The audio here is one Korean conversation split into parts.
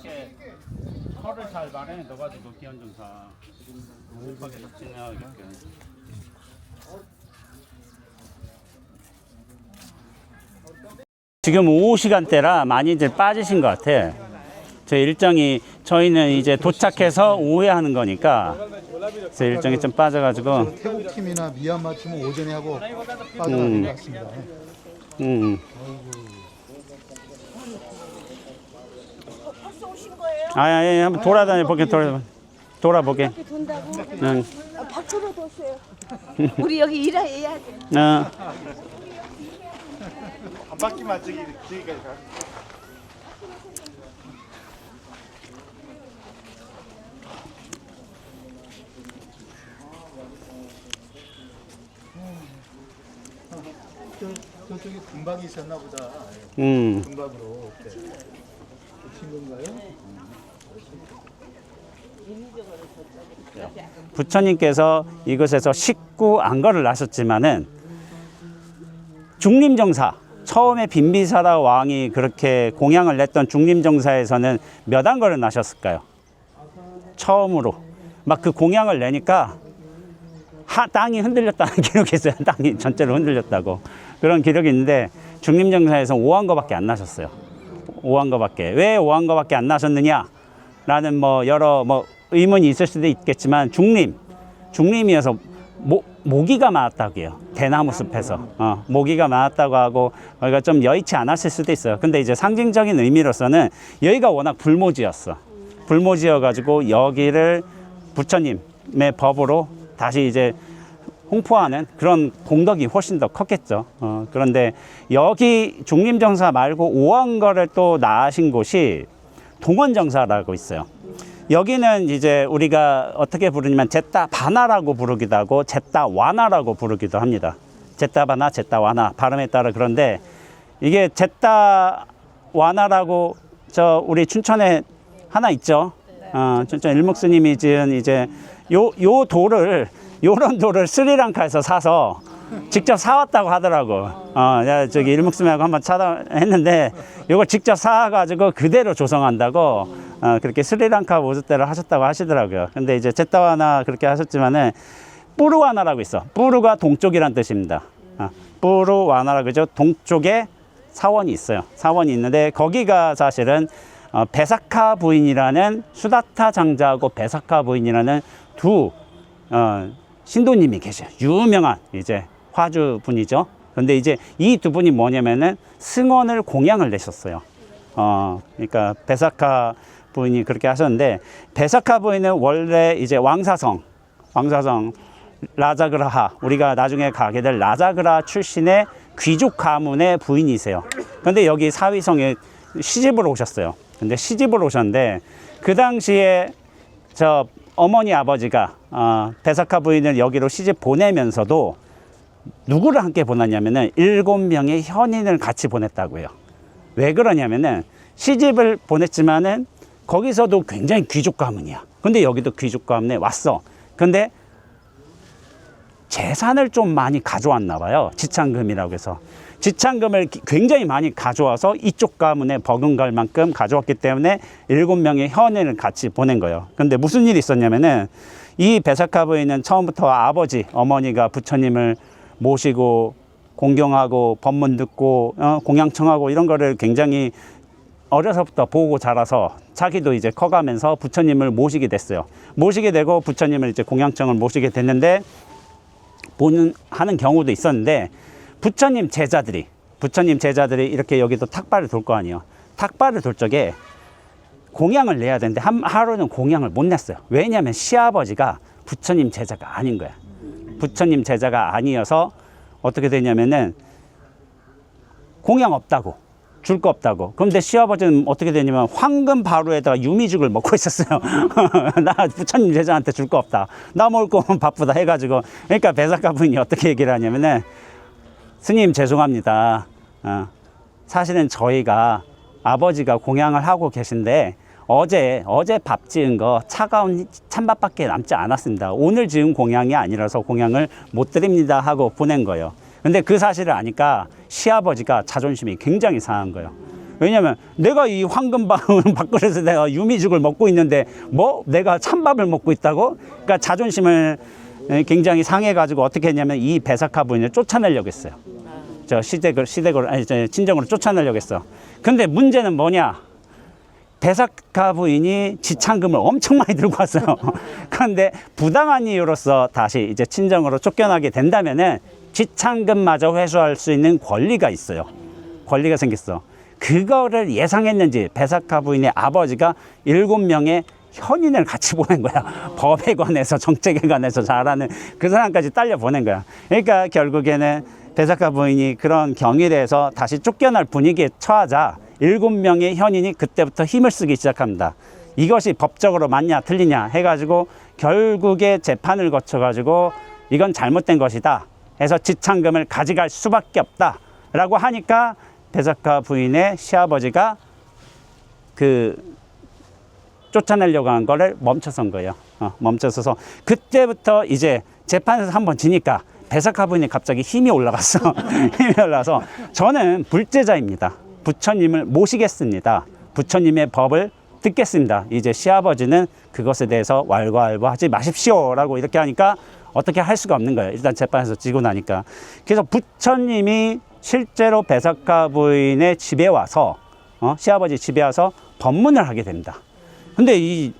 이렇게 털을 잘 마련해 넣어가지고 기원정사 못하게 진행하게끔. 지금 오후 시간대라 많이들 빠지신 것 같아. 저 일정이 저희는 이제 도착해서 오후에 하는 거니까 그래서 일정이 좀 빠져가지고. 태국 팀이나 미얀마 팀은 오전에 하고 빠져나간 것 같습니다. 벌써 오신 거예요? 아예 한번 돌아다녀 볼게. 돌아보게. 이렇게 돈다고? 응. 밖으로 도세요. 우리 여기 일해야 돼. 한 바퀴만 저기까지 가. 저쪽에 금박이 있었나 보다. 금박으로 이렇게 붙인 건가요? 부처님께서 이곳에서 식구 안거를 나셨지만은 중림정사, 처음에 빈비사라 왕이 그렇게 공양을 냈던 중림정사에서는 몇 안거를 나셨을까요? 처음으로 막 그 공양을 내니까 땅이 흔들렸다는 기록이 있어요. 땅이 전체로 흔들렸다고 그런 기록이 있는데 중림정사에서 5안거밖에 안 나셨어요. 5안거밖에. 왜 5안거밖에 안 나셨느냐 라는 여러 의문이 있을 수도 있겠지만 중림이어서 모기가 많았다고 해요. 대나무 숲에서 모기가 많았다고 하고 여기가 좀 여의치 않았을 수도 있어요. 근데 이제 상징적인 의미로서는 여기가 워낙 불모지였어. 불모지여 가지고 여기를 부처님의 법으로 다시 이제 홍포하는 그런 공덕이 훨씬 더 컸겠죠. 그런데 여기 중림정사 말고 5안거를 또 낳으신 곳이 동원정사라고 있어요. 여기는 이제 우리가 어떻게 부르냐면 제따바나라고 부르기도 하고 제따와나라고 부르기도 합니다. 제따바나, 제따와나 발음에 따라 그런데 이게 제따와나라고 우리 춘천에 하나 있죠. 춘천 일목스님이 지은 이제 요 돌을 요런 돌을 스리랑카에서 사서 직접 사왔다고 하더라고. 저기 일목스님하고 한번 찾아했는데 요걸 직접 사가지고 그대로 조성한다고 그렇게 스리랑카 모습대로 하셨다고 하시더라고요. 근데 이제 제따와나 그렇게 하셨지만은 뿌루와나라고 있어. 뿌루가 동쪽이란 뜻입니다. 뿌루와나라 그죠? 동쪽에 사원이 있어요. 사원이 있는데 거기가 사실은 베사카 부인이라는 수다타 장자하고 베사카 부인이라는 두 신도님이 계셔요. 유명한 이제 화주 분이죠. 근데 이제 이 두 분이 뭐냐면은 승원을 공양을 내셨어요. 그러니까 베사카 부인이 그렇게 하셨는데 베사카 부인은 원래 이제 왕사성 라자그라하 우리가 나중에 가게 될 라자그라 출신의 귀족 가문의 부인이세요. 근데 여기 사위성에 시집을 오셨어요. 근데 시집을 오셨는데 그 당시에 어머니 아버지가 베사카 부인을 여기로 시집 보내면서도 누구를 함께 보냈냐면은 7명의 현인을 같이 보냈다고 해요. 왜 그러냐면은 시집을 보냈지만은 거기서도 굉장히 귀족 가문이야. 근데 여기도 귀족 가문에 왔어. 근데 재산을 좀 많이 가져왔나 봐요. 지창금이라고 해서. 지창금을 굉장히 많이 가져와서 이쪽 가문에 버금갈 만큼 가져왔기 때문에 7명의 현인을 같이 보낸 거예요. 근데 무슨 일이 있었냐면은 이 베사카 부인은 처음부터 아버지, 어머니가 부처님을 모시고 공경하고 법문 듣고 공양청하고 이런 거를 굉장히 어려서부터 보고 자라서 자기도 이제 커가면서 부처님을 모시게 됐어요. 모시게 되고 부처님을 이제 공양청을 모시게 됐는데 하는 경우도 있었는데 부처님 제자들이 이렇게 여기도 탁발을 돌 거 아니에요. 탁발을 돌 적에 공양을 내야 되는데 하루는 공양을 못 냈어요. 왜냐하면 시아버지가 부처님 제자가 아닌 거야. 부처님 제자가 아니어서 어떻게 되냐면은 공양 없다고, 줄 거 없다고. 그런데 시아버지는 어떻게 되냐면 황금 바루에다가 유미죽을 먹고 있었어요. 나 부처님 제자한테 줄 거 없다. 나 먹을 거면 바쁘다 해가지고. 그러니까 베사카 부인이 어떻게 얘기를 하냐면은 스님 죄송합니다. 사실은 저희가 아버지가 공양을 하고 계신데 어제 밥 지은 거 차가운 찬밥밖에 남지 않았습니다. 오늘 지은 공양이 아니라서 공양을 못 드립니다 하고 보낸 거예요. 근데 그 사실을 아니까 시아버지가 자존심이 굉장히 상한 거예요. 왜냐면 내가 이 황금 밥그릇에서 내가 유미죽을 먹고 있는데 뭐 내가 찬밥을 먹고 있다고? 그러니까 자존심을 굉장히 상해가지고 어떻게 했냐면 이 베사카 부인을 쫓아내려고 했어요. 저 시댁으로 아니 저 친정으로 쫓아내려고 했어. 근데 문제는 뭐냐? 베사카 부인이 지창금을 엄청 많이 들고 왔어요. 그런데 부당한 이유로서 다시 이제 친정으로 쫓겨나게 된다면은 지창금마저 회수할 수 있는 권리가 있어요. 권리가 생겼어. 그거를 예상했는지 베사카 부인의 아버지가 7명의 현인을 같이 보낸 거야. 법에 관해서 정책에 관해서 잘하는 그 사람까지 딸려 보낸 거야. 그러니까 결국에는 베사카 부인이 그런 경일에서 다시 쫓겨날 분위기에 처하자 7명의 현인이 그때부터 힘을 쓰기 시작합니다. 이것이 법적으로 맞냐 틀리냐 해가지고 결국에 재판을 거쳐가지고 이건 잘못된 것이다 해서 지창금을 가져갈 수밖에 없다 라고 하니까 베사카 부인의 시아버지가 그 쫓아내려고 한 거를 멈춰선 거예요. 멈춰서서 그때부터 이제 재판에서 한번 지니까 베사카 부인이 갑자기 힘이 올라갔어. 힘이 올라서 저는 불제자입니다. 부처님을 모시겠습니다. 부처님의 법을 듣겠습니다. 이제 시아버지는 그것에 대해서 왈가왈부하지 마십시오 라고 이렇게 하니까 어떻게 할 수가 없는 거예요. 일단 재판에서 지고 나니까. 그래서 부처님이 실제로 베사카 부인의 집에 와서 시아버지 집에 와서 법문을 하게 됩니다. 근데 이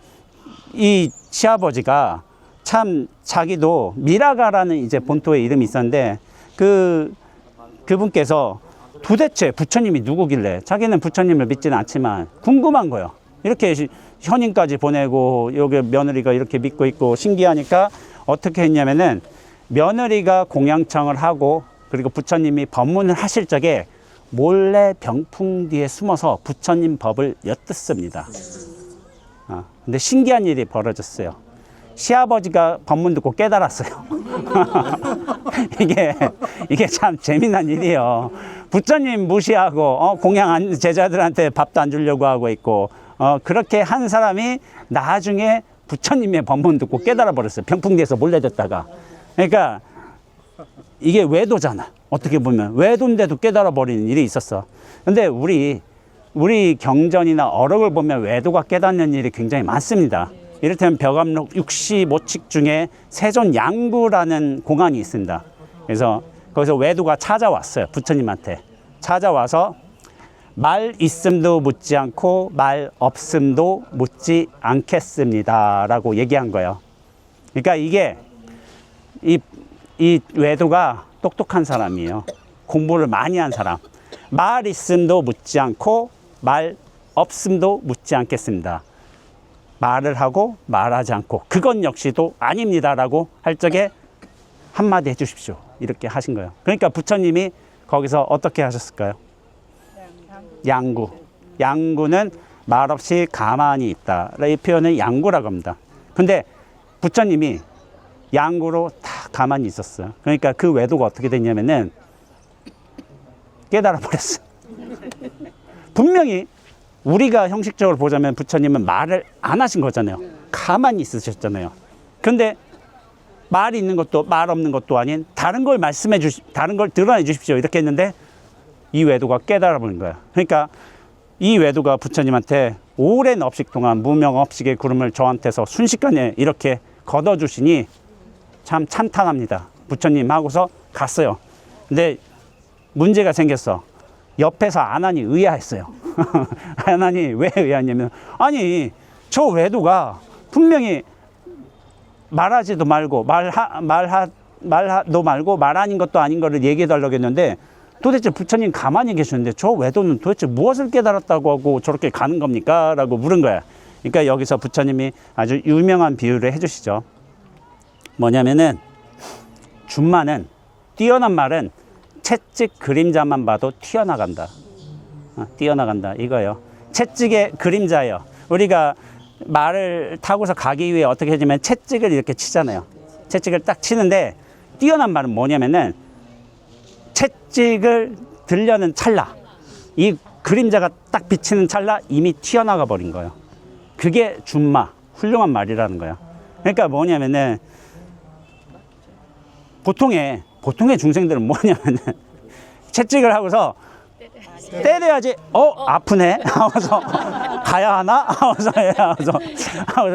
시아버지가 참 자기도 미라가라는 이제 본토의 이름이 있었는데 그분께서 도대체 부처님이 누구길래 자기는 부처님을 믿지는 않지만 궁금한 거예요. 이렇게 현인까지 보내고 여기 며느리가 이렇게 믿고 있고 신기하니까 어떻게 했냐면은 며느리가 공양청을 하고 그리고 부처님이 법문을 하실 적에 몰래 병풍 뒤에 숨어서 부처님 법을 엿듣습니다. 근데 신기한 일이 벌어졌어요. 시아버지가 법문 듣고 깨달았어요. 이게 참 재미난 일이에요. 부처님 무시하고 공양 제자들한테 밥도 안 주려고 하고 있고 그렇게 한 사람이 나중에 부처님의 법문 듣고 깨달아 버렸어요. 병풍 뒤에서 몰래 듣다가. 그러니까 이게 외도잖아. 어떻게 보면 외도인데도 깨달아 버리는 일이 있었어. 근데 우리 경전이나 어록을 보면 외도가 깨닫는 일이 굉장히 많습니다. 이를테면 벽암록 65칙 중에 세존 양구라는 공안이 있습니다. 그래서 거기서 외도가 찾아왔어요. 부처님한테 찾아와서 말 있음도 묻지 않고 말 없음도 묻지 않겠습니다 라고 얘기한 거예요. 그러니까 이게 이 외도가 똑똑한 사람이에요. 공부를 많이 한 사람. 말 있음도 묻지 않고 말 없음도 묻지 않겠습니다. 말을 하고 말하지 않고 그건 역시도 아닙니다라고 할 적에 한마디 해주십시오. 이렇게 하신 거예요. 그러니까 부처님이 거기서 어떻게 하셨을까요? 양구. 양구는 말없이 가만히 있다. 이 표현을 양구라고 합니다. 근데 부처님이 양구로 다 가만히 있었어요. 그러니까 그 외도가 어떻게 됐냐면은 깨달아 버렸어요. 분명히 우리가 형식적으로 보자면 부처님은 말을 안 하신 거잖아요. 가만히 있으셨잖아요. 그런데 말이 있는 것도 말 없는 것도 아닌 다른 걸 다른 걸 드러내 주십시오. 이렇게 했는데 이 외도가 깨달아 버린 거야. 그러니까 이 외도가 부처님한테 오랜 업식 동안 무명업식의 구름을 저한테서 순식간에 이렇게 걷어주시니 참 찬탄합니다. 부처님 하고서 갔어요. 근데 문제가 생겼어. 옆에서 아난이 의아했어요. 아난이 왜 의아했냐면 아니 저 외도가 분명히 말하지도 말고 말도 말고 말 아닌 것도 아닌 거를 얘기해 달라고 했는데 도대체 부처님 가만히 계셨는데 저 외도는 도대체 무엇을 깨달았다고 하고 저렇게 가는 겁니까? 라고 물은 거야. 그러니까 여기서 부처님이 아주 유명한 비유를 해주시죠. 뭐냐면은 준마는 뛰어난 말은 채찍 그림자만 봐도 튀어나간다. 튀어나간다 이거예요. 채찍의 그림자예요. 우리가 말을 타고서 가기 위해 어떻게 하냐면 채찍을 이렇게 치잖아요. 채찍을 딱 치는데 뛰어난 말은 뭐냐면은 채찍을 들려는 찰나 이 그림자가 딱 비치는 찰나 이미 튀어나가 버린 거예요. 그게 준마 훌륭한 말이라는 거예요. 그러니까 뭐냐면은 보통의 중생들은 뭐냐면은 채찍을 하고서 때려야지. 아프네. 하고서 가야 하나? 하고서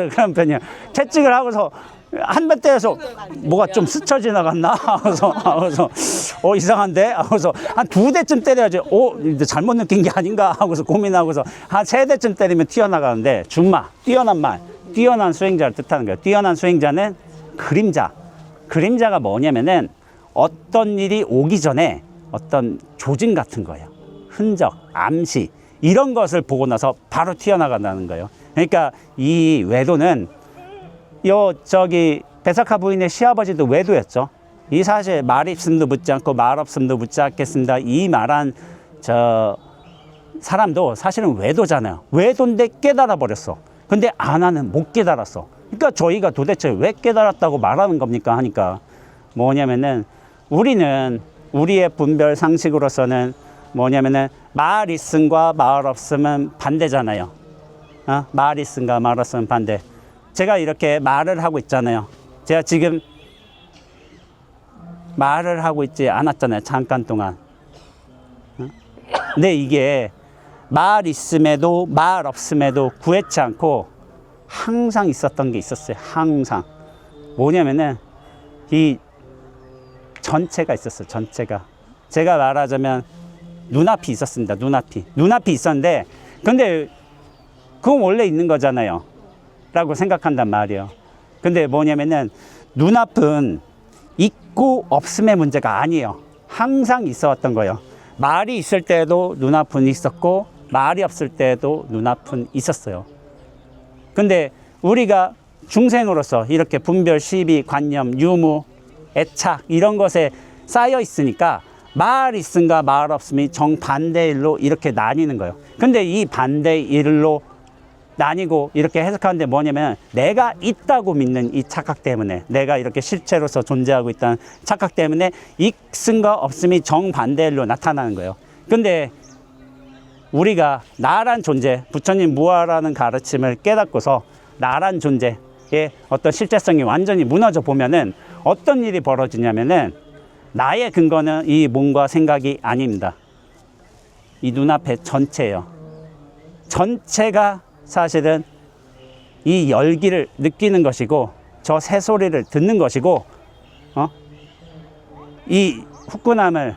그런 편이야. 채찍을 하고서 한 번 때려서 뭐가 좀 스쳐 지나갔나? 하고서 이상한데? 하고서 한 2대쯤 때려야지. 이제 잘못 느낀 게 아닌가? 하고서 고민하고서 한 3대쯤 때리면 튀어나가는데 준마, 뛰어난 말, 뛰어난 수행자를 뜻하는 거예요. 뛰어난 수행자는 그림자가 뭐냐면은 어떤 일이 오기 전에 어떤 조짐 같은 거예요. 흔적, 암시 이런 것을 보고 나서 바로 튀어나간다는 거예요. 그러니까 이 외도는 베사카 부인의 시아버지도 외도였죠. 이 사실 말 있음도 묻지 않고 말 없음도 묻지 않겠습니다. 이 말한 사람도 사실은 외도잖아요. 외도인데 깨달아 버렸어. 근데 아나는 못 깨달았어. 그러니까 저희가 도대체 왜 깨달았다고 말하는 겁니까 하니까 뭐냐면은 우리는 우리의 분별 상식으로서는 뭐냐면은 말 있음과 말 없음은 반대잖아요. 말 있음과 말 없음은 반대. 제가 이렇게 말을 하고 있잖아요. 제가 지금 말을 하고 있지 않았잖아요. 잠깐 동안. 근데 이게 말 있음에도 말 없음에도 구애치 않고 항상 있었던 게 있었어요. 항상. 뭐냐면은 이 전체가 있었어요. 전체가. 제가 말하자면 눈앞이 있었습니다. 눈앞이 있었는데 근데 그건 원래 있는 거잖아요. 라고 생각한단 말이에요. 근데 뭐냐면은 눈앞은 있고 없음의 문제가 아니에요. 항상 있어왔던 거예요. 말이 있을 때도 눈앞은 있었고 말이 없을 때도 눈앞은 있었어요. 근데 우리가 중생으로서 이렇게 분별, 시비, 관념, 유무, 애착 이런 것에 쌓여 있으니까 말 있음과 말 없음이 정반대일로 이렇게 나뉘는 거예요. 근데 이 반대일로 나뉘고 이렇게 해석하는데 뭐냐면 내가 있다고 믿는 이 착각 때문에 내가 이렇게 실체로서 존재하고 있다는 착각 때문에 있음과 없음이 정반대일로 나타나는 거예요. 근데 우리가 나란 존재, 부처님 무아라는 가르침을 깨닫고서 나란 존재의 어떤 실제성이 완전히 무너져 보면은 어떤 일이 벌어지냐면은 나의 근거는 이 몸과 생각이 아닙니다. 이 눈앞의 전체예요. 전체가 사실은 이 열기를 느끼는 것이고 저 새소리를 듣는 것이고 이 후끈함을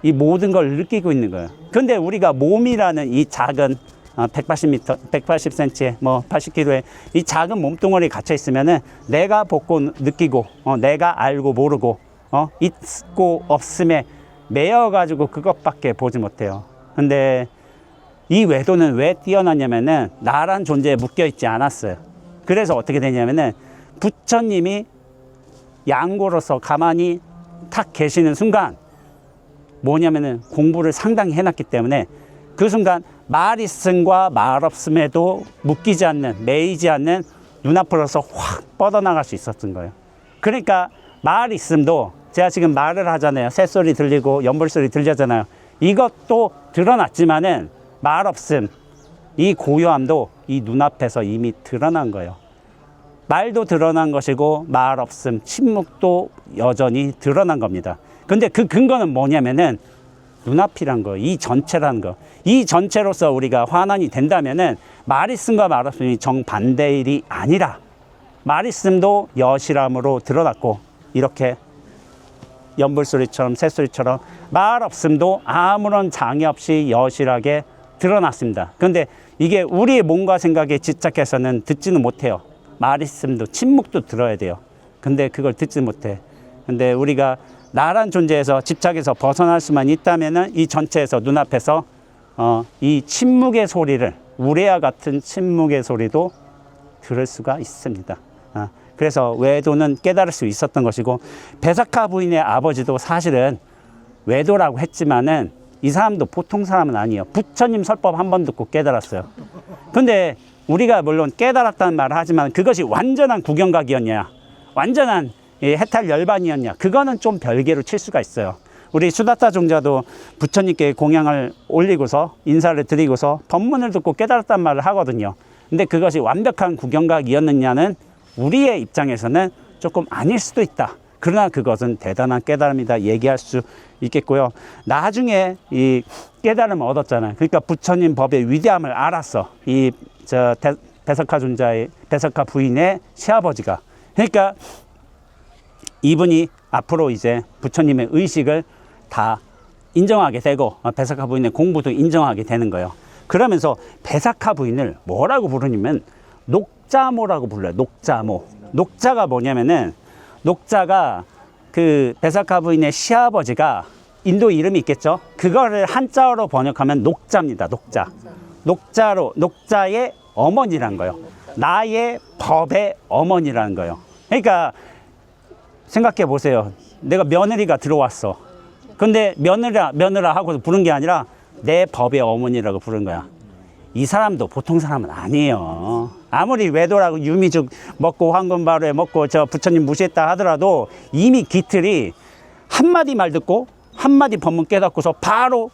이 모든 걸 느끼고 있는 거예요. 근데 우리가 몸이라는 이 작은 180cm에 뭐 80kg에 이 작은 몸뚱어리 갇혀 있으면은 내가 보고 느끼고 내가 알고 모르고 있고 없음에 매여 가지고 그것밖에 보지 못해요. 근데 이 외도는 왜 뛰어났냐면은 나란 존재에 묶여 있지 않았어요. 그래서 어떻게 되냐면은 부처님이 양고로서 가만히 탁 계시는 순간 뭐냐면은 공부를 상당히 해놨기 때문에 그 순간 말 있음과 말 없음에도 묶이지 않는, 매이지 않는 눈앞으로서 확 뻗어나갈 수 있었던 거예요. 그러니까 말 있음도 제가 지금 말을 하잖아요. 새소리 들리고 연불소리 들리잖아요. 이것도 드러났지만은 말 없음, 이 고요함도 이 눈앞에서 이미 드러난 거예요. 말도 드러난 것이고 말 없음, 침묵도 여전히 드러난 겁니다. 근데 그 근거는 뭐냐면은 눈앞이란 거, 이 전체라는 거. 이 전체로서 우리가 환원이 된다면은 말 있음과 말 없음이 정반대일이 아니라 말 있음도 여실함으로 드러났고 이렇게 연불소리처럼 새소리처럼 말 없음도 아무런 장애 없이 여실하게 드러났습니다. 그런데 이게 우리의 몸과 생각에 집착해서는 듣지는 못해요. 말 있음도 침묵도 들어야 돼요. 근데 그걸 듣지 못해. 근데 우리가 나란 존재에서 집착해서 벗어날 수만 있다면은 이 전체에서 눈앞에서 이 침묵의 소리를 우레와 같은 침묵의 소리도 들을 수가 있습니다. 그래서 외도는 깨달을 수 있었던 것이고 베사카 부인의 아버지도 사실은 외도라고 했지만은 이 사람도 보통 사람은 아니에요. 부처님 설법 한 번 듣고 깨달았어요. 근데 우리가 물론 깨달았다는 말을 하지만 그것이 완전한 구경각이었냐, 완전한 해탈 열반이었냐, 그거는 좀 별개로 칠 수가 있어요. 우리 수다타 종자도 부처님께 공양을 올리고서 인사를 드리고서 법문을 듣고 깨달았다는 말을 하거든요. 근데 그것이 완벽한 구경각이었느냐는 우리의 입장에서는 조금 아닐 수도 있다. 그러나 그것은 대단한 깨달음이다 얘기할 수 있겠고요. 나중에 이 깨달음을 얻었잖아요. 그러니까 부처님 법의 위대함을 알았어. 베사카 존자의 베사카 부인의 시아버지가. 그러니까 이분이 앞으로 이제 부처님의 의식을 다 인정하게 되고 베사카 부인의 공부도 인정하게 되는 거예요. 그러면서 베사카 부인을 뭐라고 부르냐면 녹자모라고 불러요. 녹자모. 녹자가 뭐냐면은 녹자가 그 베사카 부인의 시아버지가 인도 이름이 있겠죠. 그거를 한자어로 번역하면 녹자입니다. 녹자. 녹자의 어머니라는 거예요. 나의 법의 어머니라는 거예요. 그러니까 생각해 보세요. 내가 며느리가 들어왔어. 근데 며느라 하고 부른 게 아니라 내 법의 어머니라고 부른 거야. 이 사람도 보통 사람은 아니에요. 아무리 외도라고 유미죽 먹고 황금바로에 먹고 저 부처님 무시했다 하더라도 이미 기틀이 한마디 말 듣고 한마디 법문 깨닫고서 바로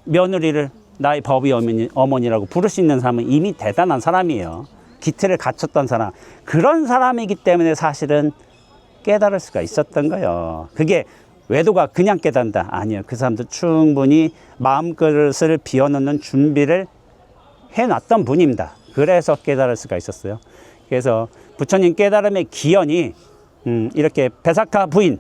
며느리를 나의 법의 어머니라고 부를 수 있는 사람은 이미 대단한 사람이에요. 기틀을 갖췄던 사람. 그런 사람이기 때문에 사실은 깨달을 수가 있었던 거예요. 그게 외도가 그냥 깨닫는다. 아니에요. 그 사람도 충분히 마음그릇을 비워놓는 준비를 해놨던 분입니다. 그래서 깨달을 수가 있었어요. 그래서 부처님 깨달음의 기원이 이렇게 베사카 부인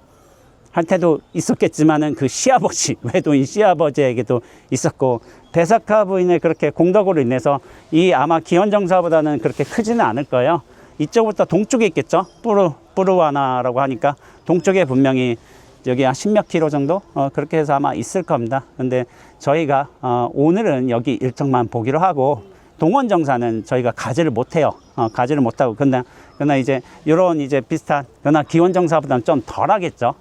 한테도 있었겠지만은 그 시아버지, 외도인 시아버지에게도 있었고, 베사카 부인의 그렇게 공덕으로 인해서 이 아마 기원정사보다는 그렇게 크지는 않을 거예요. 이쪽부터 동쪽에 있겠죠. 뿌르와나라고 하니까 동쪽에 분명히 여기 한 10몇 킬로 정도 그렇게 해서 아마 있을 겁니다. 근데 저희가 오늘은 여기 일정만 보기로 하고 동원정사는 저희가 가지를 못해요. 가지를 못하고 그러나 이제 이런 이제 비슷한 그러나 기원정사보다는 좀 덜하겠죠.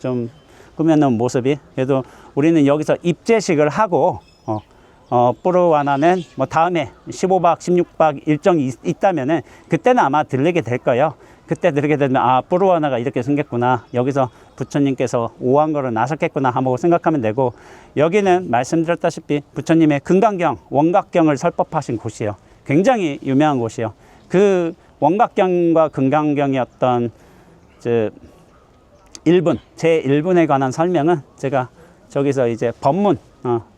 좀 꾸며놓은 모습이. 그래도 우리는 여기서 입제식을 하고 뿌르와나는 뭐 다음에 15박 16박 일정이 있다면은 그때는 아마 들리게 될 거예요. 그때 들게 되면 뿌르와나가 이렇게 생겼구나, 여기서 부처님께서 오한거를 나셨겠구나 하고 생각하면 되고, 여기는 말씀드렸다시피 부처님의 금강경 원각경을 설법하신 곳이에요. 굉장히 유명한 곳이에요. 그 원각경과 금강경의 어떤 제 1분에 관한 설명은 제가 저기서 이제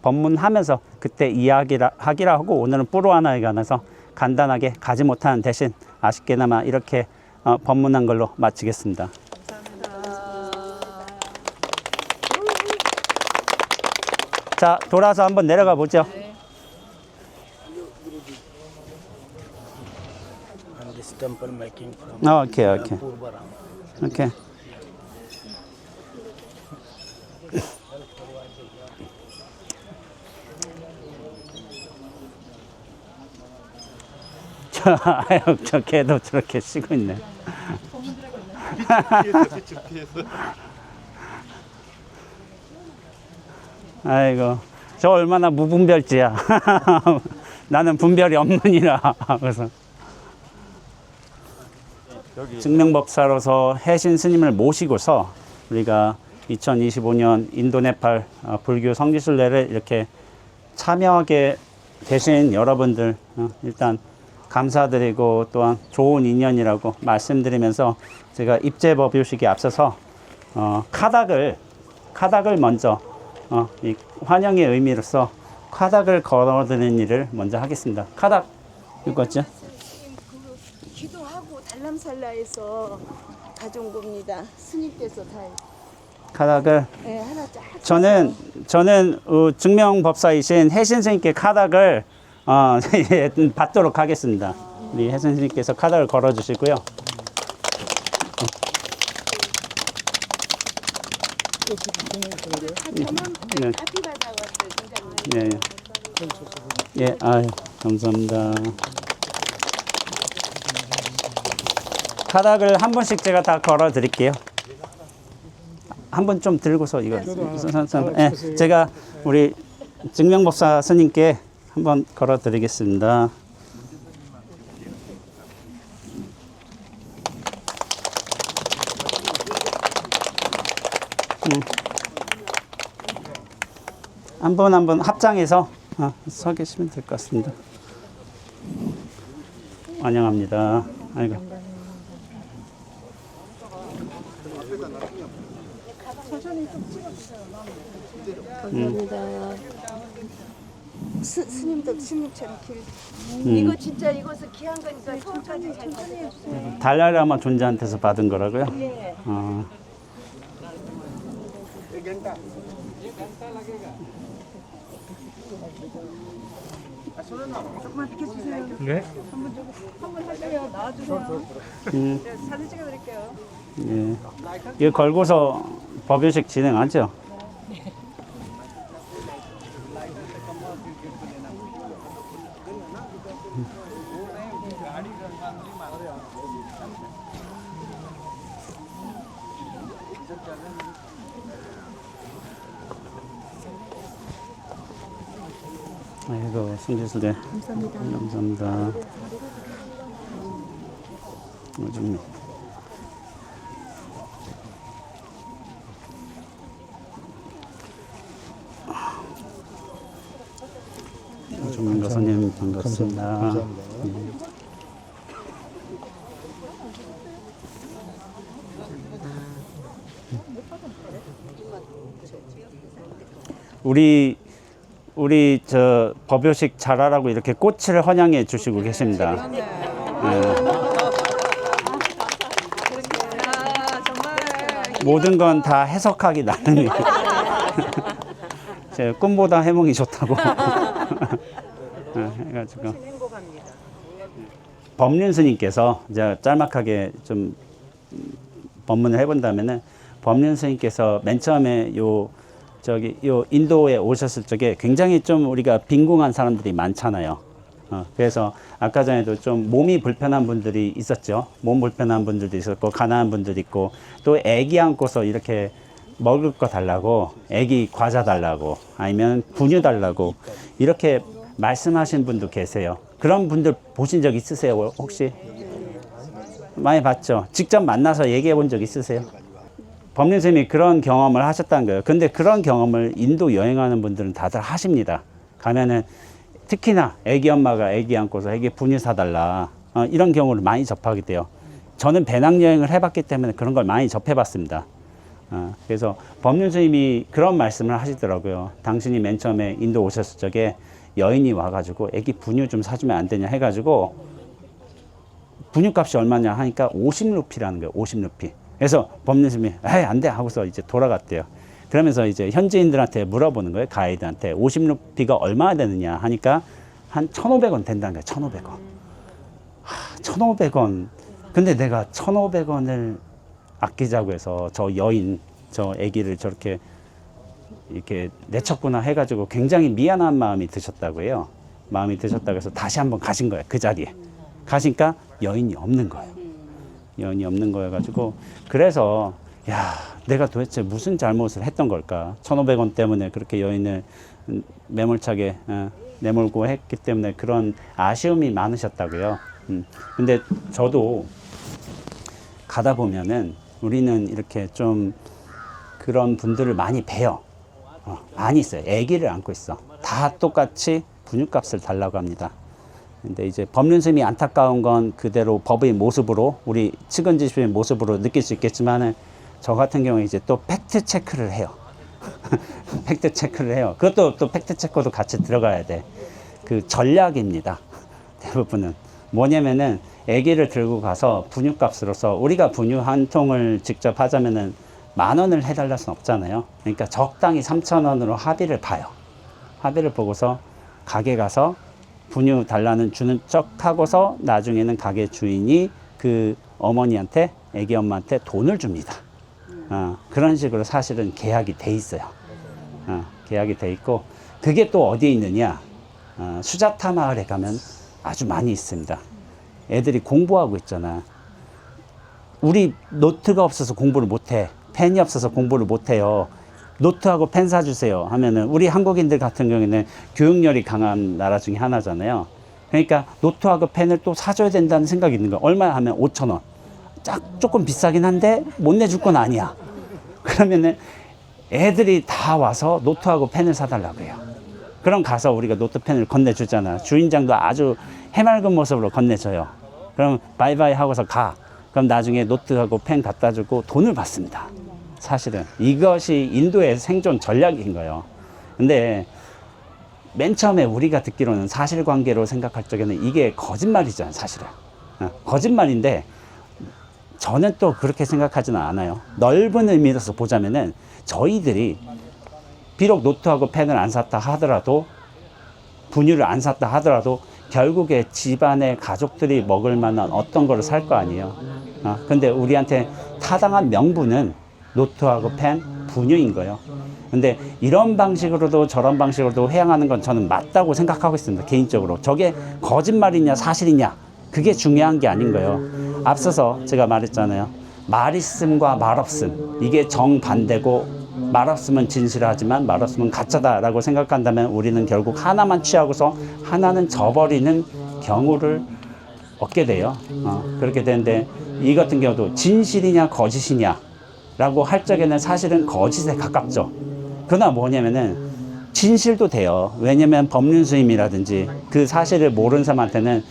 법문하면서 그때 이야기를 하기로 하고, 오늘은 뿌르와나에 관해서 간단하게 가지 못하는 대신 아쉽게나마 이렇게 법문한 걸로 마치겠습니다. 자, 돌아서 한번 내려가 보죠. 오케이. 저 개도 저렇게 쉬고 있네. 아이고, 저 얼마나 무분별지야. 나는 분별이 없느니라. 그래서 증명법사로서 해신 스님을 모시고서 우리가 2025년 인도 네팔 불교 성지순례를 이렇게 참여하게 되신 여러분들 일단 감사드리고 또한 좋은 인연이라고 말씀드리면서 제가 입제법요식에 앞서서 카닥을 먼저 이 환영의 의미로서 카닥을 걸어드리는 일을 먼저 하겠습니다. 카닥 읽었죠? 기도하고 달람살라에서 가져온 겁니다. 스님께서 다. 카닥을 네, 하나 쫙. 저는 증명법사이신 해신 스님께 카닥을 받도록 하겠습니다. 우리 해신 스님께서 카닥을 걸어 주시고요. 저는 카피 받아왔어요, 선생님. 예, 아유, 감사합니다. 카닥을 한 번씩 제가 다 걸어 드릴게요. 한 번 좀 들고서 이거. 제가 우리 증명법사 스님께 한번 걸어 드리겠습니다. 한 번 합장해서 서 계시면 될 것 같습니다. 환영합니다. 아이고. 감사합니다. 스님도 스님처럼 길. 이거 진짜 이것은 귀한 거니까 서울까지 잘 받아주세요. 달라라마 존재한테서 받은 거라고요? 예. 조금만 비켜주세요. 네. 한번 하세요. 나와주세요. 사진 찍어드릴게요. 예. 이거 걸고서 법요식 진행하죠? 아이고, 승지수대. 감사합니다. 감사합니다. 요즘 오종민 가사님 반갑습니다. 감사합니다. 우리 저 법요식 잘하라고 이렇게 꽃을 헌양해 주시고 계십니다. 네. 모든 건 다 해석하기 나름이에요. 제 꿈보다 해몽이 좋다고. 해가지고 법륜 스님께서 이제 짤막하게 좀 법문을 해본다면은 법륜 스님께서 맨 처음에 요 인도에 오셨을 적에 굉장히 좀 우리가 빈궁한 사람들이 많잖아요. 그래서 아까 전에도 좀 몸이 불편한 분들이 있었죠. 몸 불편한 분들도 있었고 가난한 분들도 있고 또 애기 안고서 이렇게 먹을 거 달라고 애기 과자 달라고 아니면 분유 달라고 이렇게 말씀하신 분도 계세요. 그런 분들 보신 적 있으세요? 혹시? 많이 봤죠? 직접 만나서 얘기해 본 적 있으세요? 법륜 스님이 그런 경험을 하셨다는 거예요. 근데 그런 경험을 인도 여행하는 분들은 다들 하십니다. 가면은 특히나 애기 엄마가 애기 안고서 애기 분유 사달라 이런 경우를 많이 접하게 돼요. 저는 배낭여행을 해봤기 때문에 그런 걸 많이 접해봤습니다. 그래서 법륜 스님이 그런 말씀을 하시더라고요. 당신이 맨 처음에 인도 오셨을 적에 여인이 와가지고 애기 분유 좀 사주면 안 되냐 해가지고 분유값이 얼마냐 하니까 50루피라는 거예요. 50루피. 그래서 법륜 스님이 에이 안 돼 하고서 이제 돌아갔대요. 그러면서 이제 현지인들한테 물어보는 거예요. 가이드한테 50루피가 얼마나 되느냐 하니까 한 1,500원 된다는 거예요. 1,500원. 1,500원. 근데 내가 1,500원을 아끼자고 해서 저 여인, 저 아기를 저렇게 이렇게 내쳤구나 해가지고 굉장히 미안한 마음이 드셨다고 해요. 마음이 드셨다고 해서 다시 한번 가신 거예요. 그 자리에. 가시니까 여인이 없는 거예요. 여인이 없는 거여가지고 그래서 야 내가 도대체 무슨 잘못을 했던 걸까 1,500원 때문에 그렇게 여인을 매몰차게 내몰고 했기 때문에 그런 아쉬움이 많으셨다고요. 근데 저도 가다 보면은 우리는 이렇게 좀 그런 분들을 많이 봬요. 많이 있어요. 아기를 안고 있어. 다 똑같이 분유값을 달라고 합니다. 근데 이제 법륜 스님이 안타까운 건 그대로 법의 모습으로 우리 측은지심의 모습으로 느낄 수 있겠지만은 저 같은 경우에 이제 또 팩트 체크를 해요. 팩트 체크를 해요. 그것도 또 팩트 체크도 같이 들어가야 돼. 그 전략입니다. 대부분은 뭐냐면은 아기를 들고 가서 분유값으로서 우리가 분유 한 통을 직접 하자면은 10,000원을 해달랄 순 없잖아요. 그러니까 적당히 3,000원으로 합의를 봐요. 합의를 보고서 가게 가서 분유 달라는 주는 척 하고서 나중에는 가게 주인이 그 어머니한테 애기 엄마한테 돈을 줍니다. 그런 식으로 사실은 계약이 돼 있어요. 계약이 돼 있고 그게 또 어디에 있느냐 수자타 마을에 가면 아주 많이 있습니다. 애들이 공부하고 있잖아. 우리 노트가 없어서 공부를 못해. 펜이 없어서 공부를 못해요. 노트하고 펜 사주세요 하면은 우리 한국인들 같은 경우에는 교육열이 강한 나라 중에 하나잖아요. 그러니까 노트하고 펜을 또 사줘야 된다는 생각이 있는 거야. 얼마 하면 5,000원. 조금 비싸긴 한데 못 내줄 건 아니야. 그러면은 애들이 다 와서 노트하고 펜을 사달라고 해요. 그럼 가서 우리가 노트 펜을 건네주잖아. 주인장도 아주 해맑은 모습으로 건네줘요. 그럼 바이바이 하고서 가. 그럼 나중에 노트하고 펜 갖다 주고 돈을 받습니다. 사실은 이것이 인도의 생존 전략인 거예요. 근데 맨 처음에 우리가 듣기로는 사실관계로 생각할 적에는 이게 거짓말이잖아요, 사실은. 거짓말인데 저는 또 그렇게 생각하지는 않아요. 넓은 의미로서 보자면은 저희들이 비록 노트하고 펜을 안 샀다 하더라도, 분유를 안 샀다 하더라도 결국에 집안의 가족들이 먹을 만한 어떤 거를 살 거 아니에요. 근데 우리한테 타당한 명분은 노트하고 펜, 분유인 거예요. 근데 이런 방식으로도 저런 방식으로도 회양하는 건 저는 맞다고 생각하고 있습니다, 개인적으로. 저게 거짓말이냐 사실이냐, 그게 중요한 게 아닌 거예요. 앞서서 제가 말했잖아요. 말 있음과 말 없음, 이게 정반대고, 말 없으면 진실하지만 말 없으면 가짜다라고 생각한다면 우리는 결국 하나만 취하고서 하나는 저버리는 경우를 얻게 돼요. 그렇게 되는데 이 같은 경우도 진실이냐 거짓이냐 라고 할 적에는 사실은 거짓에 가깝죠. 그러나 뭐냐면은 진실도 돼요. 왜냐면 법륜스님이라든지 그 사실을 모르는 사람한테는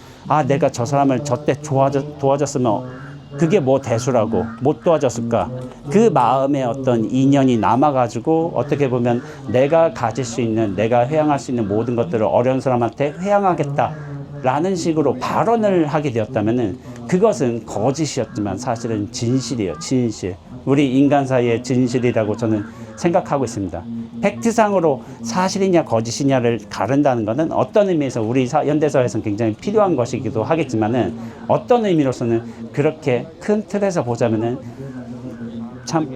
내가 저 사람을 저때 도와줬으면 그게 뭐 대수라고 못 도와줬을까, 그 마음에 어떤 인연이 남아가지고 어떻게 보면 내가 가질 수 있는, 내가 회양할 수 있는 모든 것들을 어려운 사람한테 회양하겠다 라는 식으로 발언을 하게 되었다면은 그것은 거짓이었지만 사실은 진실이에요. 진실. 우리 인간 사이의 진실이라고 저는 생각하고 있습니다. 팩트상으로 사실이냐 거짓이냐를 가른다는 것은 어떤 의미에서 우리 현대사회에서는 굉장히 필요한 것이기도 하겠지만은 어떤 의미로서는 그렇게 큰 틀에서 보자면은 참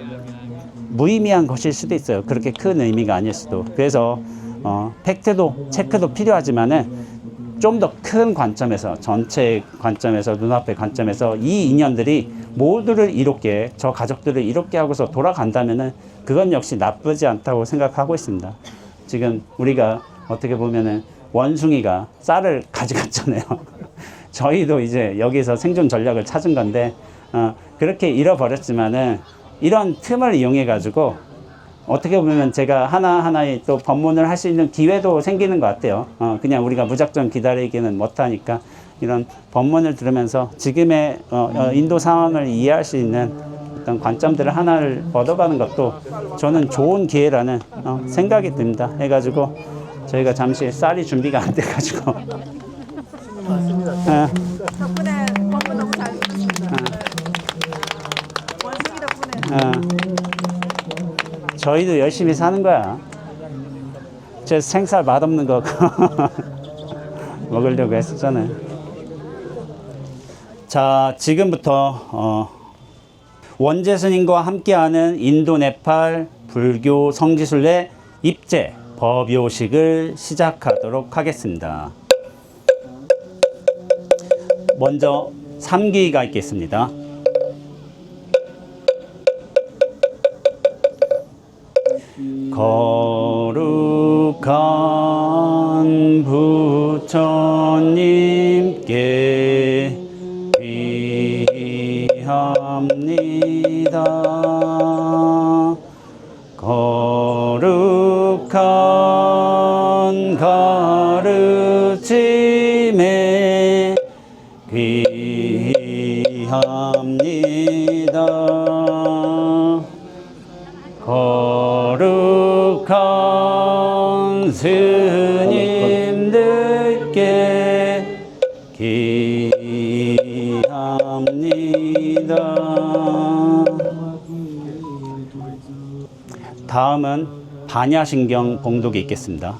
무의미한 것일 수도 있어요. 그렇게 큰 의미가 아닐 수도. 그래서 팩트도 체크도 필요하지만은 좀 더 큰 관점에서, 전체 관점에서, 눈앞의 관점에서 이 인연들이 모두를 이롭게, 저 가족들을 이롭게 하고서 돌아간다면은 그건 역시 나쁘지 않다고 생각하고 있습니다. 지금 우리가 어떻게 보면은 원숭이가 쌀을 가져갔잖아요. 저희도 이제 여기서 생존 전략을 찾은 건데, 그렇게 잃어버렸지만은 이런 틈을 이용해 가지고 어떻게 보면 제가 하나하나의 또 법문을 할 수 있는 기회도 생기는 것 같아요. 그냥 우리가 무작정 기다리기는 못하니까 이런 법문을 들으면서 지금의 인도 상황을 이해할 수 있는 어떤 관점들을 하나를 얻어가는 것도 저는 좋은 기회라는 생각이 듭니다. 해가지고 저희가 잠시 쌀이 준비가 안 돼가지고 덕분에 법문 너무 잘 들었습니다. 원숭이 덕분에. 저희도 열심히 사는 거야. 제 생살 맛없는 거 먹으려고 했었잖아요. 자, 지금부터 원재 스님과 함께하는 인도 네팔 불교 성지순례 입제 법요식을 시작하도록 하겠습니다. 먼저 삼기가 있겠습니다. 거룩한 부처님께 위합니다. 거룩한 가르침에 귀합니다. 거룩한 스님들께 기합니다. 다음은 반야신경 봉독이 있겠습니다.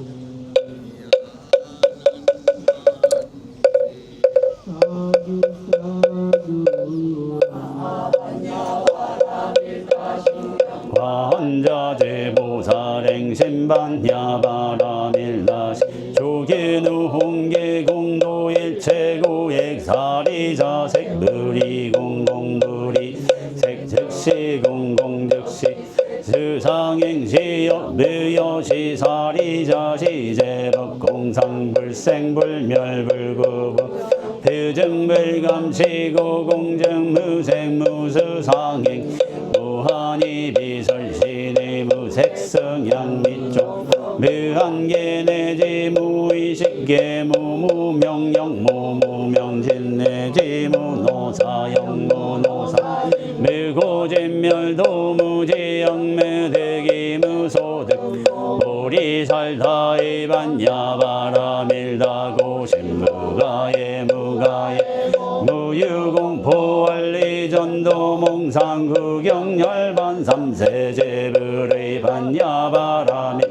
관자제보살행신반야바라밀다시 조계누홍계공도일체고액사리자색 무리공공무리색 즉시공공즉시 스상행시여 묘여시사리자시제법공상불생불멸불구부 드증불감치고공증무색무수상행 무한히 비설신의 무색성향미쪽 무한계내지 무의식계 무무명령 무무명진 내지 무노사영 무노사 무고진 천멸도 무지 영매대기 무소득 보리살다 이반야바라 밀다고 신무가예 무가예 무유공포 원리전도 몽상구경열반 삼세제불의 반야바라밀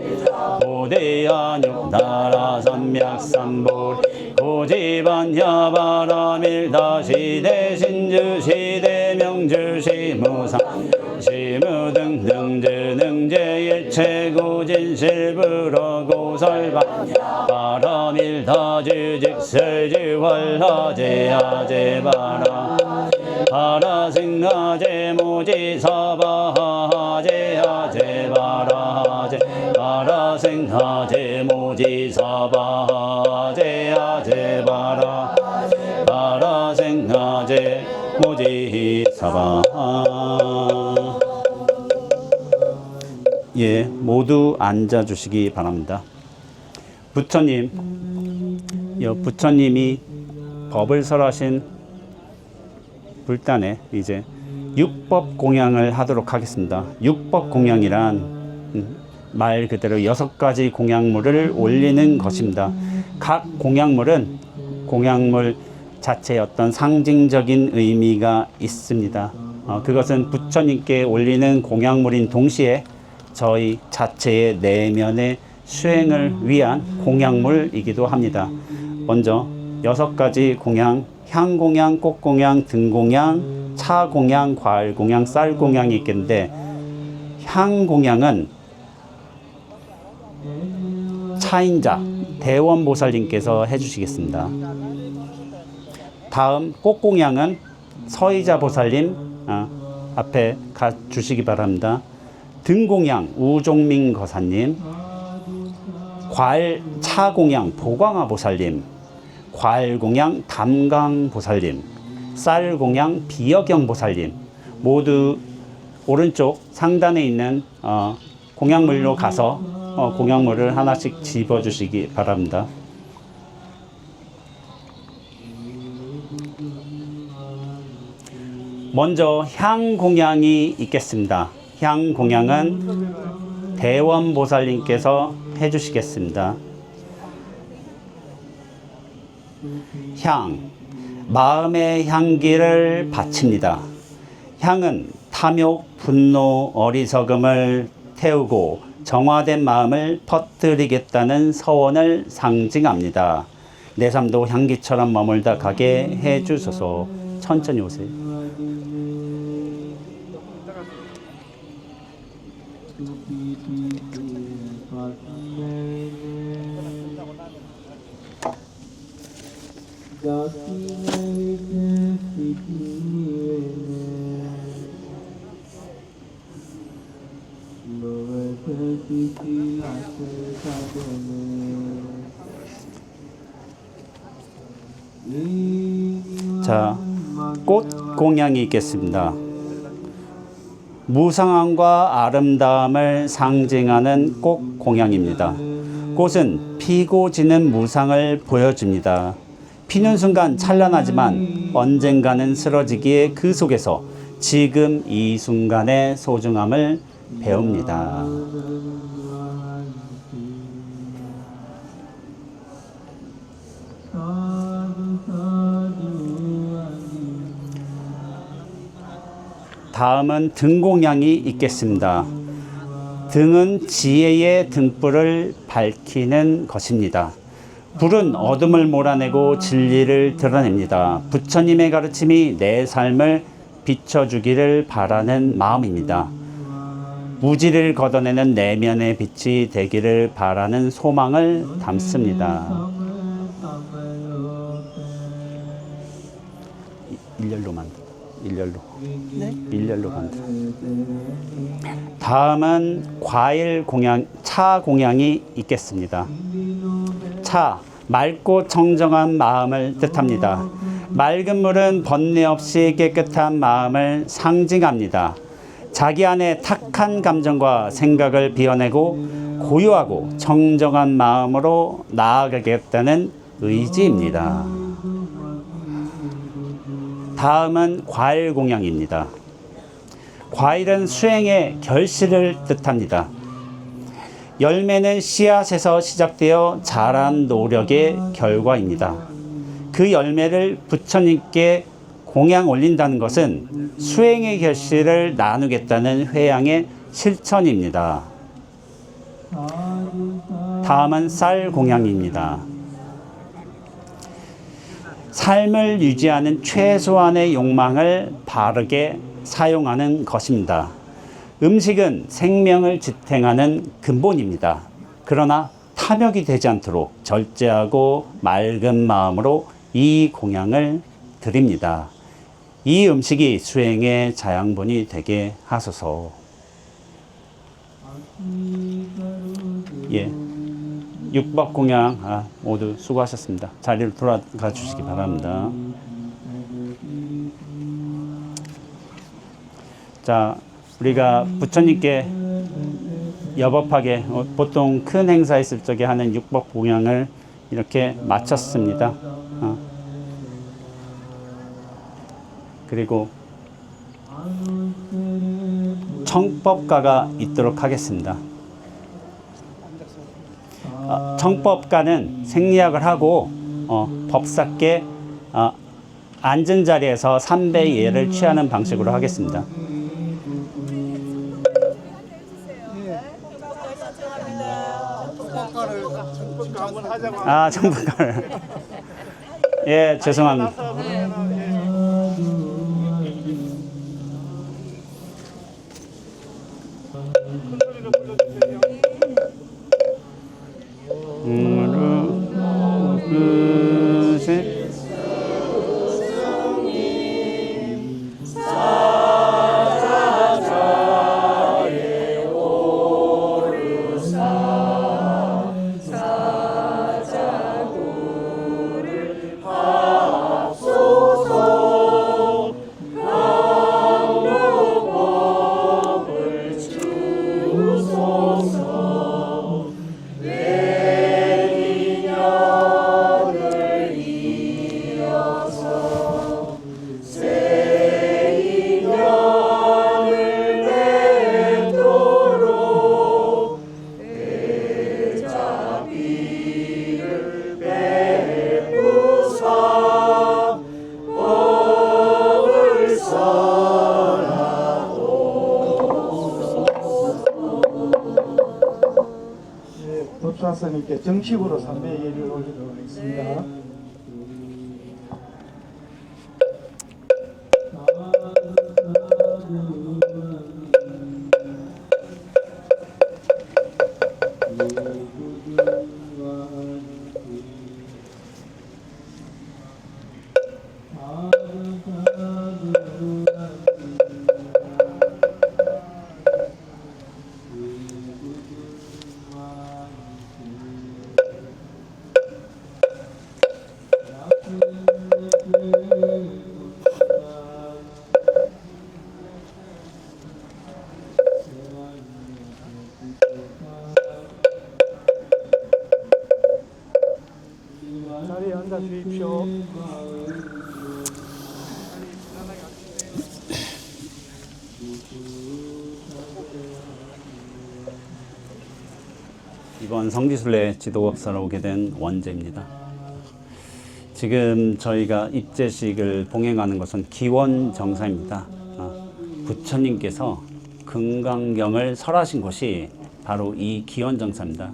고대한육나라 삼맥삼볼 고지반야바라밀 다시대 신주 시대 명주 시무상 시무등등제 능제 일체고진 실불어 고설반 바라밀 다주직설지 활하제 하제바라 하라승하제 모지사바하제 하제바라제 하라승하제 모지사바하제 하제바라 하라승하제 모지사바. 예, 모두 앉아 주시기 바랍니다. 부처님, 부처님이 법을 설하신 불단에 이제 육법 공양을 하도록 하겠습니다. 육법 공양이란 말 그대로 6가지 공양물을 올리는 것입니다. 각 공양물은 공양물 자체의 어떤 상징적인 의미가 있습니다. 그것은 부처님께 올리는 공양물인 동시에 저희 자체의 내면의 수행을 위한 공양물이기도 합니다. 먼저 6가지 공양, 향공양, 꽃공양, 등공양, 차공양, 과일공양, 쌀공양이 있겠는데 향공양은 차인자 대원보살님께서 해주시겠습니다. 다음 꽃공양은 서의자 보살님 앞에 가 주시기 바랍니다. 등공양 우종민 거사님, 과일 차공양 보광화 보살님, 과일공양 담강 보살님, 쌀공양 비여경 보살님 모두 오른쪽 상단에 있는 공양물로 가서 공양물을 하나씩 집어주시기 바랍니다. 먼저 향공양이 있겠습니다. 향공양은 대원보살님께서 해주시겠습니다. 향, 마음의 향기를 바칩니다. 향은 탐욕, 분노, 어리석음을 태우고 정화된 마음을 퍼뜨리겠다는 서원을 상징합니다. 내 삶도 향기처럼 머물다 가게 해주소서. 천천히 오세요. 자, 꽃 공양이 있겠습니다. 무상함과 아름다움을 상징하는 꽃 공양입니다. 꽃은 피고 지는 무상을 보여줍니다. 피는 순간 찬란하지만 언젠가는 쓰러지기에 그 속에서 지금 이 순간의 소중함을 배웁니다. 다음은 등공양이 있겠습니다. 등은 지혜의 등불을 밝히는 것입니다. 불은 어둠을 몰아내고 진리를 드러냅니다. 부처님의 가르침이 내 삶을 비춰주기를 바라는 마음입니다. 무지를 걷어내는 내면의 빛이 되기를 바라는 소망을 담습니다. 일렬로 만들어. 일렬로 만들어. 다음은 과일 공양, 차 공양이 있겠습니다. 차, 맑고 청정한 마음을 뜻합니다. 맑은 물은 번뇌 없이 깨끗한 마음을 상징합니다. 자기 안에 탁한 감정과 생각을 비워내고 고요하고 청정한 마음으로 나아가겠다는 의지입니다. 다음은 과일 공양입니다. 과일은 수행의 결실을 뜻합니다. 열매는 씨앗에서 시작되어 자란 노력의 결과입니다. 그 열매를 부처님께 공양 올린다는 것은 수행의 결실을 나누겠다는 회양의 실천입니다. 다음은 쌀 공양입니다. 삶을 유지하는 최소한의 욕망을 바르게 사용하는 것입니다. 음식은 생명을 지탱하는 근본입니다. 그러나 탐욕이 되지 않도록 절제하고 맑은 마음으로 이 공양을 드립니다. 이 음식이 수행의 자양분이 되게 하소서. 예, 육법 공양 모두 수고하셨습니다. 자리로 돌아가 주시기 바랍니다. 자, 우리가 부처님께 여법하게 보통 큰 행사 있을 적에 하는 육법 공양을 이렇게 마쳤습니다. 그리고 청법가가 있도록 하겠습니다. 청법가는 생리학을 하고 법사께 앉은 자리에서 3배 예를 취하는 방식으로 하겠습니다. 청법가를. 예, 죄송합니다. 법사스님께 정식으로 3배 예를 올리도록 하겠습니다. 자리에 앉아 주십시오. 이번 성지순례 지도법사로 오게 된 원재입니다. 지금 저희가 입제식을 봉행하는 것은 기원정사입니다. 부처님께서 금강경을 설하신 곳이 바로 이 기원정사입니다.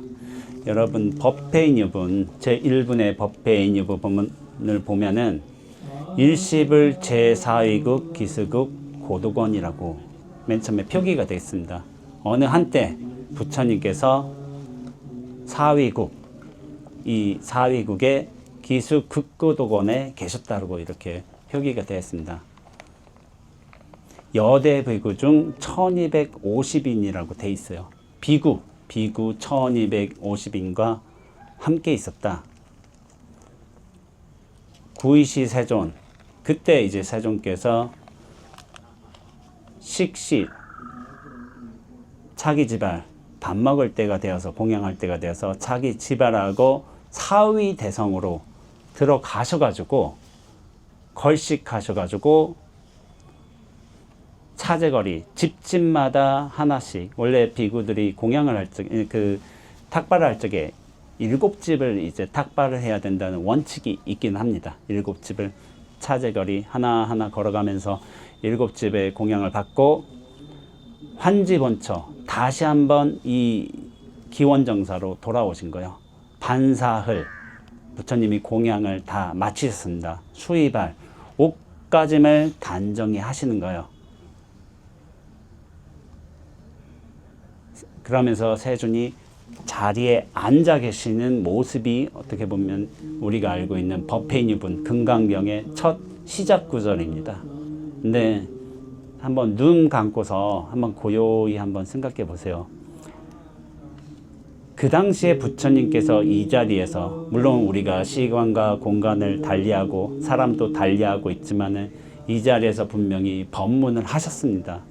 여러분 법회인유분 제1분의 법회인유분을 보면은 일시불 제4위국 기수국 고도권이라고 맨 처음에 표기가 되어 있습니다. 어느 한때 부처님께서 4위국, 이 4위국의 기수 극고도권에 계셨다고 이렇게 표기가 되어 있습니다. 여대 비구 중 1250인이라고 되어 있어요. 비구 1250인과 함께 있었다. 구이시 세존, 그때 이제 세존께서 식시 차기지발, 밥 먹을 때가 되어서 공양할 때가 되어서 차기지발하고 사위 대성으로 들어가셔가지고 걸식하셔가지고 차제거리 집집마다 하나씩, 원래 비구들이 공양을 할 적에 그 탁발을 할 적에 7집을 이제 탁발을 해야 된다는 원칙이 있긴 합니다. 7집을 차제거리 하나하나 걸어가면서 7집의 공양을 받고 환지본처 다시 한번 이 기원정사로 돌아오신 거예요. 반사흘 부처님이 공양을 다 마치셨습니다. 수의발 옷가짐을 단정히 하시는 거예요. 그러면서 세존이 자리에 앉아 계시는 모습이 어떻게 보면 우리가 알고 있는 법회인유분 금강경의 첫 시작 구절입니다. 근데 한번 눈 감고서 한번 고요히 한번 생각해 보세요. 그 당시에 부처님께서 이 자리에서, 물론 우리가 시간과 공간을 달리하고 사람도 달리하고 있지만은 이 자리에서 분명히 법문을 하셨습니다.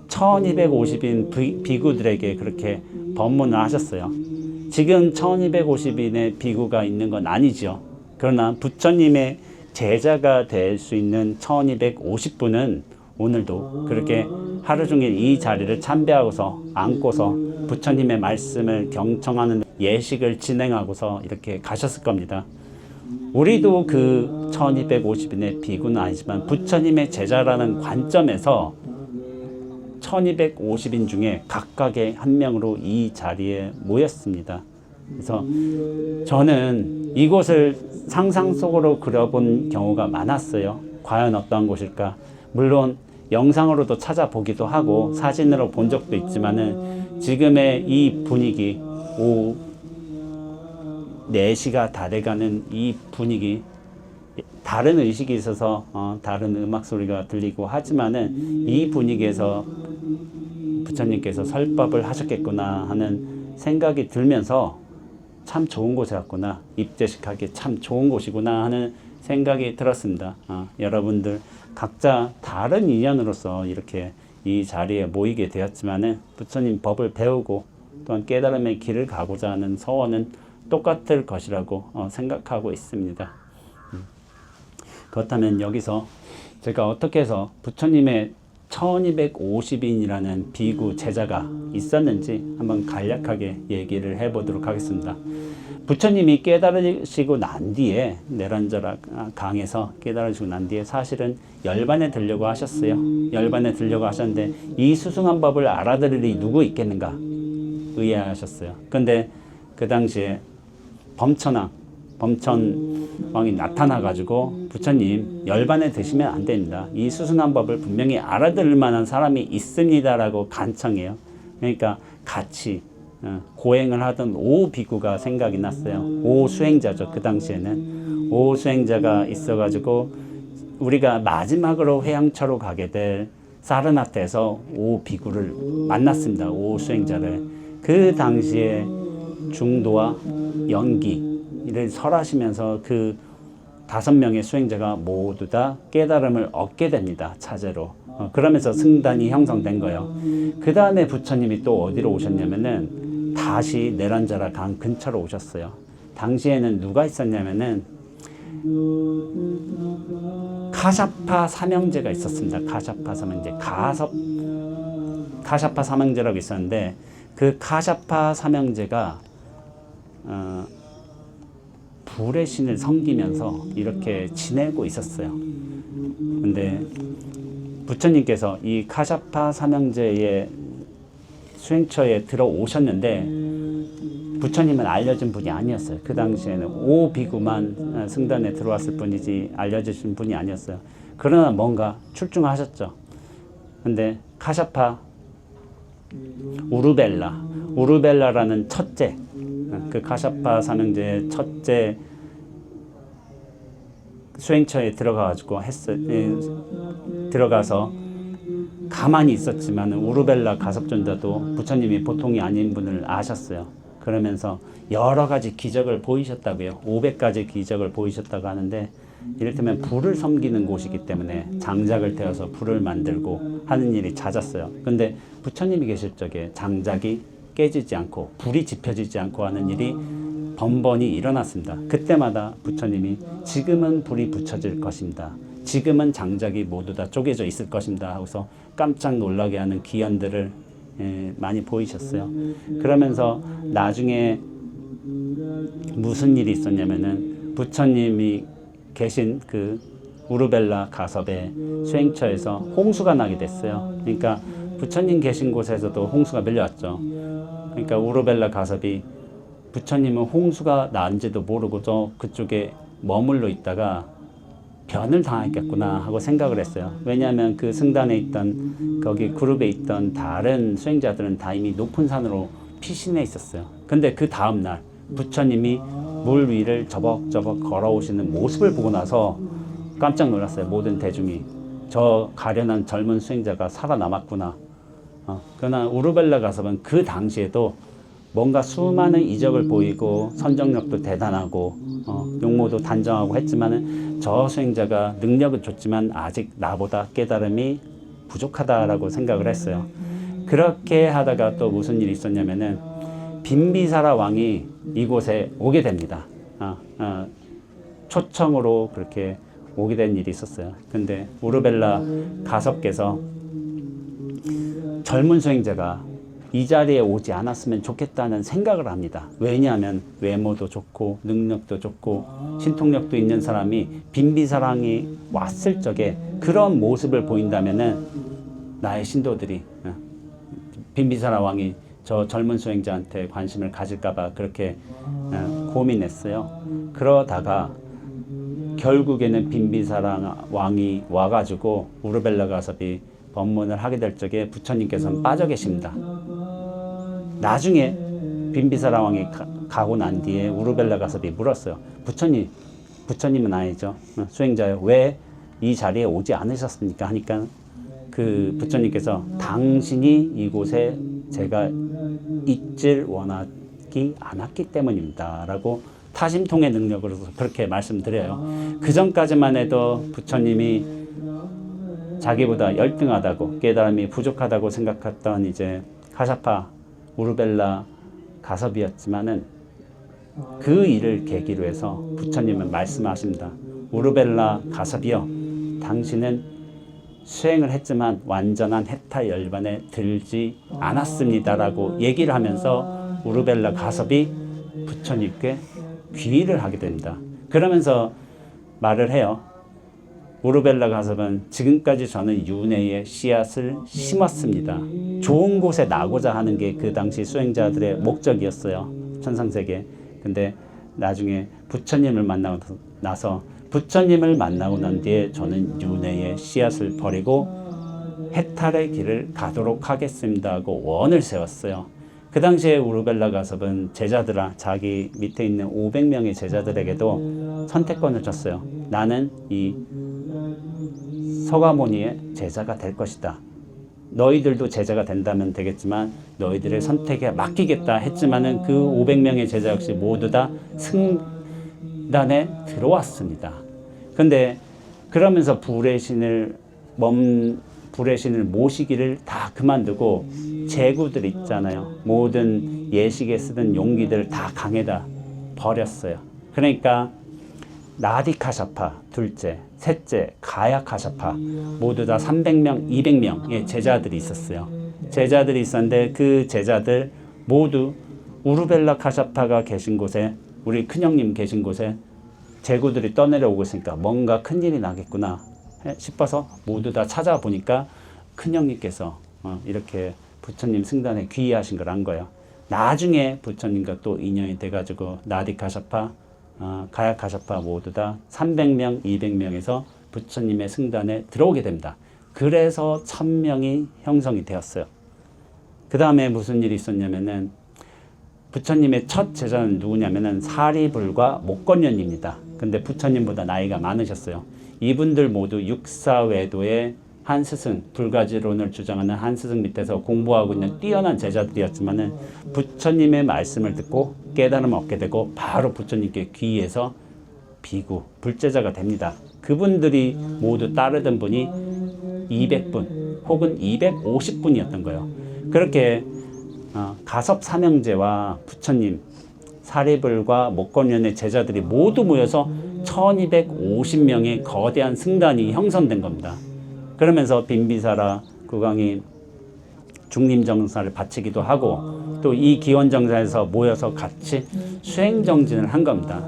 1250인 비구들에게 그렇게 법문을 하셨어요. 지금 1250인의 비구가 있는 건 아니죠. 그러나 부처님의 제자가 될 수 있는 1250분은 오늘도 그렇게 하루 종일 이 자리를 참배하고서 앉고서 부처님의 말씀을 경청하는 예식을 진행하고서 이렇게 가셨을 겁니다. 우리도 그 1250인의 비구는 아니지만 부처님의 제자라는 관점에서 1250인 중에 각각의 한 명으로 이 자리에 모였습니다. 그래서 저는 이곳을 상상 속으로 그려본 경우가 많았어요. 과연 어떠한 곳일까? 물론 영상으로도 찾아보기도 하고 사진으로 본 적도 있지만은 지금의 이 분위기, 오후 4시가 다 돼가는 이 분위기, 다른 의식이 있어서 다른 음악 소리가 들리고 하지만은 이 분위기에서 부처님께서 설법을 하셨겠구나 하는 생각이 들면서 참 좋은 곳에 왔구나, 입제식하기 참 좋은 곳이구나 하는 생각이 들었습니다. 여러분들 각자 다른 인연으로서 이렇게 이 자리에 모이게 되었지만은 부처님 법을 배우고 또한 깨달음의 길을 가고자 하는 서원은 똑같을 것이라고 생각하고 있습니다. 그렇다면 여기서 제가 어떻게 해서 부처님의 1250인이라는 비구 제자가 있었는지 한번 간략하게 얘기를 해보도록 하겠습니다. 부처님이 깨달으시고 난 뒤에, 내란저라 강에서 깨달으시고 난 뒤에 사실은 열반에 들려고 하셨어요. 열반에 들려고 하셨는데 이 수승한 법을 알아들을 이 누구 있겠는가 의아하셨어요. 근데 그 당시에 범천왕이 나타나가지고 부처님 열반에 드시면 안 됩니다. 이 수승한 법을 분명히 알아들을 만한 사람이 있습니다라고 간청해요. 그러니까 같이 고행을 하던 오 비구가 생각이 났어요. 오 수행자죠. 그 당시에는 오 수행자가 있어가지고 우리가 마지막으로 회양처로 가게 될 사르나트에서 오 비구를 만났습니다. 오 수행자를. 그 당시에 중도와 연기를 설하시면서 그 5명의 수행자가 모두 다 깨달음을 얻게 됩니다. 차제로. 그러면서 승단이 형성된 거예요. 그 다음에 부처님이 또 어디로 오셨냐면은 다시 내란자라 강 근처로 오셨어요. 당시에는 누가 있었냐면은 카샤파 삼형제가 있었습니다. 카샤파 삼형제. 카샤파 삼형제라고 있었는데 그 카샤파 삼형제가 불의 신을 섬기면서 이렇게 지내고 있었어요. 근데 부처님께서 이 카샤파 삼형제의 수행처에 들어오셨는데 부처님은 알려진 분이 아니었어요. 그 당시에는 5비구만 승단에 들어왔을 뿐이지 알려주신 분이 아니었어요. 그러나 뭔가 출중하셨죠. 근데 카샤파 우르벨라라는 첫째, 그 카샤파 삼형제의 첫째 수행처에 들어가서 가만히 있었지만 우르벨라 가섭존자도 부처님이 보통이 아닌 분을 아셨어요. 그러면서 여러 가지 기적을 보이셨다고요. 500가지 기적을 보이셨다고 하는데, 이를테면 불을 섬기는 곳이기 때문에 장작을 태워서 불을 만들고 하는 일이 잦았어요. 근데 부처님이 계실 적에 장작이 깨지지 않고 불이 지펴지지 않고 하는 일이 번번이 일어났습니다. 그때마다 부처님이 지금은 불이 붙여질 것입니다. 지금은 장작이 모두 다 쪼개져 있을 것입니다 하고서 깜짝 놀라게 하는 기현들을 많이 보이셨어요. 그러면서 나중에 무슨 일이 있었냐면은 부처님이 계신 그 우르벨라 가섭의 수행처에서 홍수가 나게 됐어요. 그러니까 부처님 계신 곳에서도 홍수가 밀려왔죠. 그러니까 우르벨라 가섭이 부처님은 홍수가 난지도 모르고도 그쪽에 머물러 있다가 변을 당했겠구나 하고 생각을 했어요. 왜냐하면 그 승단에 있던 거기 그룹에 있던 다른 수행자들은 다 이미 높은 산으로 피신해 있었어요. 근데 그 다음날 부처님이 물 위를 저벅저벅 걸어오시는 모습을 보고 나서 깜짝 놀랐어요. 모든 대중이. 저 가련한 젊은 수행자가 살아남았구나. 그러나 우르벨라 가섭은 그 당시에도 뭔가 수많은 이적을 보이고 선정력도 대단하고 용모도 단정하고 했지만은 저 수행자가 능력은 좋지만 아직 나보다 깨달음이 부족하다라고 생각을 했어요. 그렇게 하다가 또 무슨 일이 있었냐면은 빈비사라 왕이 이곳에 오게 됩니다. 초청으로 그렇게 오게 된 일이 있었어요. 근데 우르벨라 가섭께서 젊은 수행자가 이 자리에 오지 않았으면 좋겠다는 생각을 합니다. 왜냐하면 외모도 좋고 능력도 좋고 신통력도 있는 사람이 빈비사랑이 왔을 적에 그런 모습을 보인다면은 나의 신도들이 빈비사라 왕이 저 젊은 수행자한테 관심을 가질까봐 그렇게 고민했어요. 그러다가 결국에는 빈비사라 왕이 와가지고 우르벨라 가섭이 법문을 하게 될 적에 부처님께서는 빠져 계십니다. 나중에 빈비사라 왕이 가고 난 뒤에 우르벨라 가섭이 물었어요. 부처님은 아니죠. 수행자요. 왜 이 자리에 오지 않으셨습니까? 하니까 그 부처님께서 당신이 이곳에 제가 있질 원하기 않았기 때문입니다. 라고 타심통의 능력으로서 그렇게 말씀드려요. 그 전까지만 해도 부처님이 자기보다 열등하다고 깨달음이 부족하다고 생각했던 이제 카샤파 우르벨라 가섭이었지만은 그 일을 계기로 해서 부처님은 말씀하십니다. 우르벨라 가섭이여, 당신은 수행을 했지만 완전한 해탈 열반에 들지 않았습니다라고 얘기를 하면서 우르벨라 가섭이 부처님께 귀의를 하게 됩니다. 그러면서 말을 해요. 우르벨라 가섭은 지금까지 저는 윤회의 씨앗을 심었습니다. 좋은 곳에 나고자 하는 게 그 당시 수행자들의 목적이었어요. 천상세계. 근데 나중에 부처님을 만나고 나서 부처님을 만나고 난 뒤에 저는 윤회의 씨앗을 버리고 해탈의 길을 가도록 하겠습니다 하고 원을 세웠어요. 그 당시에 우르벨라 가섭은 제자들아, 자기 밑에 있는 500명의 제자들에게도 선택권을 줬어요. 나는 이 서가모니의 제자가 될 것이다. 너희들도 제자가 된다면 되겠지만 너희들의 선택에 맡기겠다 했지만은 그 500명의 제자 역시 모두 다 승단에 들어왔습니다. 근데 그러면서 불의 신을 모시기를 다 그만두고 제구들 있잖아요. 모든 예식에 쓰던 용기들을 다 강에다 버렸어요. 그러니까 나디카샤파 둘째, 셋째 가야카샤파 모두 다 300명, 200명의 제자들이 있었어요. 제자들이 있었는데 그 제자들 모두 우르벨라 카샤파가 계신 곳에, 우리 큰형님 계신 곳에 제구들이 떠내려오고 있으니까 뭔가 큰일이 나겠구나 싶어서 모두 다 찾아보니까 큰형님께서 이렇게 부처님 승단에 귀의하신 걸 한 거예요. 나중에 부처님과 또 인연이 돼가지고 나디카샤파, 가야카샤파 모두 다 300명, 200명에서 부처님의 승단에 들어오게 됩니다. 그래서 1000명이 형성이 되었어요. 그 다음에 무슨 일이 있었냐면은 부처님의 첫 제자는 누구냐면은 사리불과 목건년입니다. 근데 부처님보다 나이가 많으셨어요. 이분들 모두 육사외도의 한 스승, 불가지론을 주장하는 한 스승 밑에서 공부하고 있는 뛰어난 제자들이었지만은 부처님의 말씀을 듣고 깨달음을 얻게 되고 바로 부처님께 귀의해서 비구, 불제자가 됩니다. 그분들이 모두 따르던 분이 200분 혹은 250분이었던 거예요. 그렇게 가섭 삼형제와 부처님 사리불과 목건연의 제자들이 모두 모여서 1250명의 거대한 승단이 형성된 겁니다. 그러면서 빈비사라 국왕이 중림정사를 바치기도 하고 또 이 기원정사에서 모여서 같이 수행정진을 한 겁니다.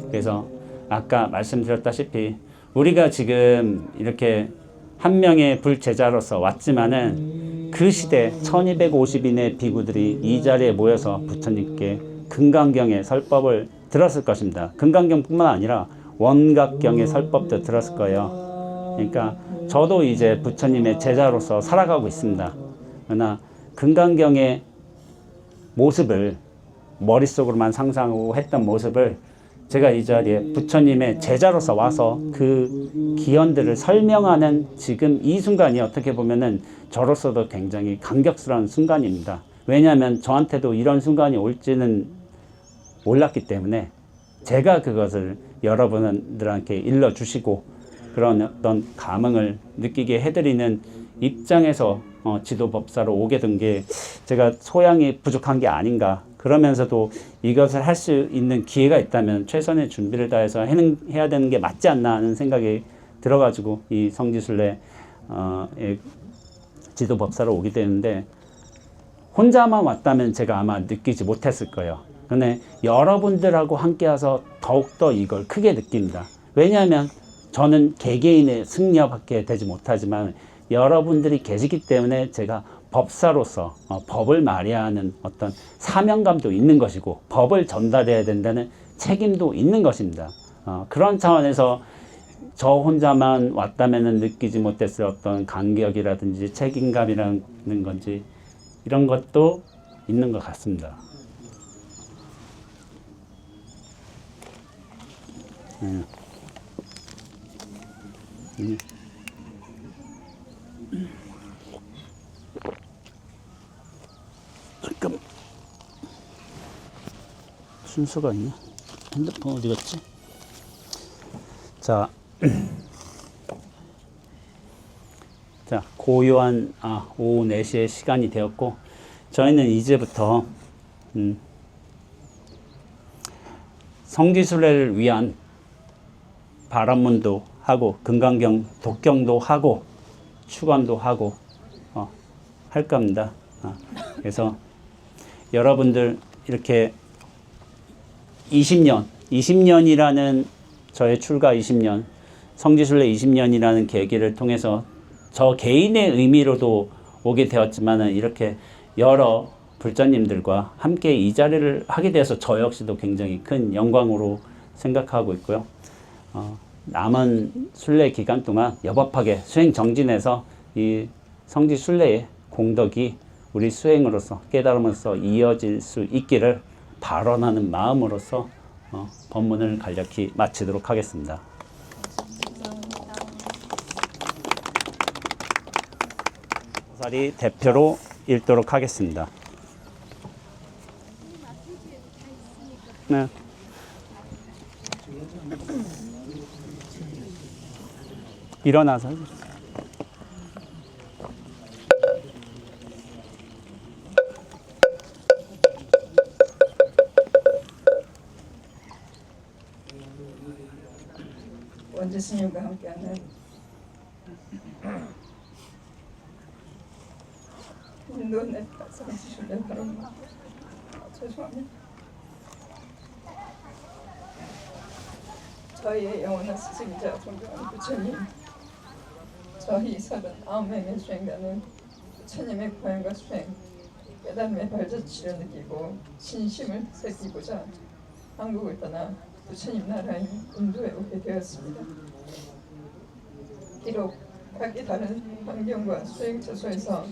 그래서 아까 말씀드렸다시피 우리가 지금 이렇게 한 명의 불제자로서 왔지만은 그 시대 1250인의 비구들이 이 자리에 모여서 부처님께 금강경의 설법을 들었을 것입니다. 금강경뿐만 아니라 원각경의 설법도 들었을 거예요. 그러니까 저도 이제 부처님의 제자로서 살아가고 있습니다. 그러나 금강경의 모습을 머릿속으로만 상상하고 했던 모습을 제가 이 자리에 부처님의 제자로서 와서 그 기원들을 설명하는 지금 이 순간이 어떻게 보면은 저로서도 굉장히 감격스러운 순간입니다. 왜냐하면 저한테도 이런 순간이 올지는 몰랐기 때문에 제가 그것을 여러분들한테 일러주시고 그런 어떤 감흥을 느끼게 해드리는 입장에서 지도법사로 오게 된 게 제가 소양이 부족한 게 아닌가. 그러면서도 이것을 할 수 있는 기회가 있다면 최선의 준비를 다해서 해야 되는 게 맞지 않나 하는 생각이 들어가지고 이 성지순례 지도법사로 오게 되는데 혼자만 왔다면 제가 아마 느끼지 못했을 거예요. 근데 여러분들하고 함께 와서 더욱더 이걸 크게 느낍니다. 왜냐하면 저는 개개인의 승려밖에 되지 못하지만 여러분들이 계시기 때문에 제가 법사로서 법을 말해야 하는 어떤 사명감도 있는 것이고 법을 전달해야 된다는 책임도 있는 것입니다. 그런 차원에서 저 혼자만 왔다면 느끼지 못했을 어떤 간격이라든지 책임감이라는 건지 이런 것도 있는 것 같습니다. 잠깐 순서가 있나? 핸드폰 어디 갔지? 자, 자 고요한 오후 4시의 시간이 되었고 저희는 이제부터 성지순례를 위한 바람문도 하고 금강경 독경도 하고 추관도 하고 할 겁니다. 그래서 여러분들 이렇게 20년이라는 저의 출가 20년, 성지순례 20년이라는 계기를 통해서 저 개인의 의미로도 오게 되었지만 이렇게 여러 불자님들과 함께 이 자리를 하게 돼서 저 역시도 굉장히 큰 영광으로 생각하고 있고요. 남은 순례 기간 동안 여법하게 수행 정진해서 이 성지순례의 공덕이 우리 수행으로서 깨달음으로써 이어질 수 있기를 발언하는 마음으로서 법문을 간략히 마치도록 하겠습니다. 사리 대표로 읽도록 하겠습니다. 네. 일어나서 원주 스님과 함께하는 인도네 성지순례 발언 죄송합니다. 저희의 영원한 스승이자 존경하는 부처님, 저희 39명의 수행자는 부처님의 고향과 수행, 깨달음의 발자취를 느끼고 신심을 새기고자 한국을 떠나 부처님 나라인 인도에 오게 되었습니다. 비록 각기 다른 환경과 수행 처소에서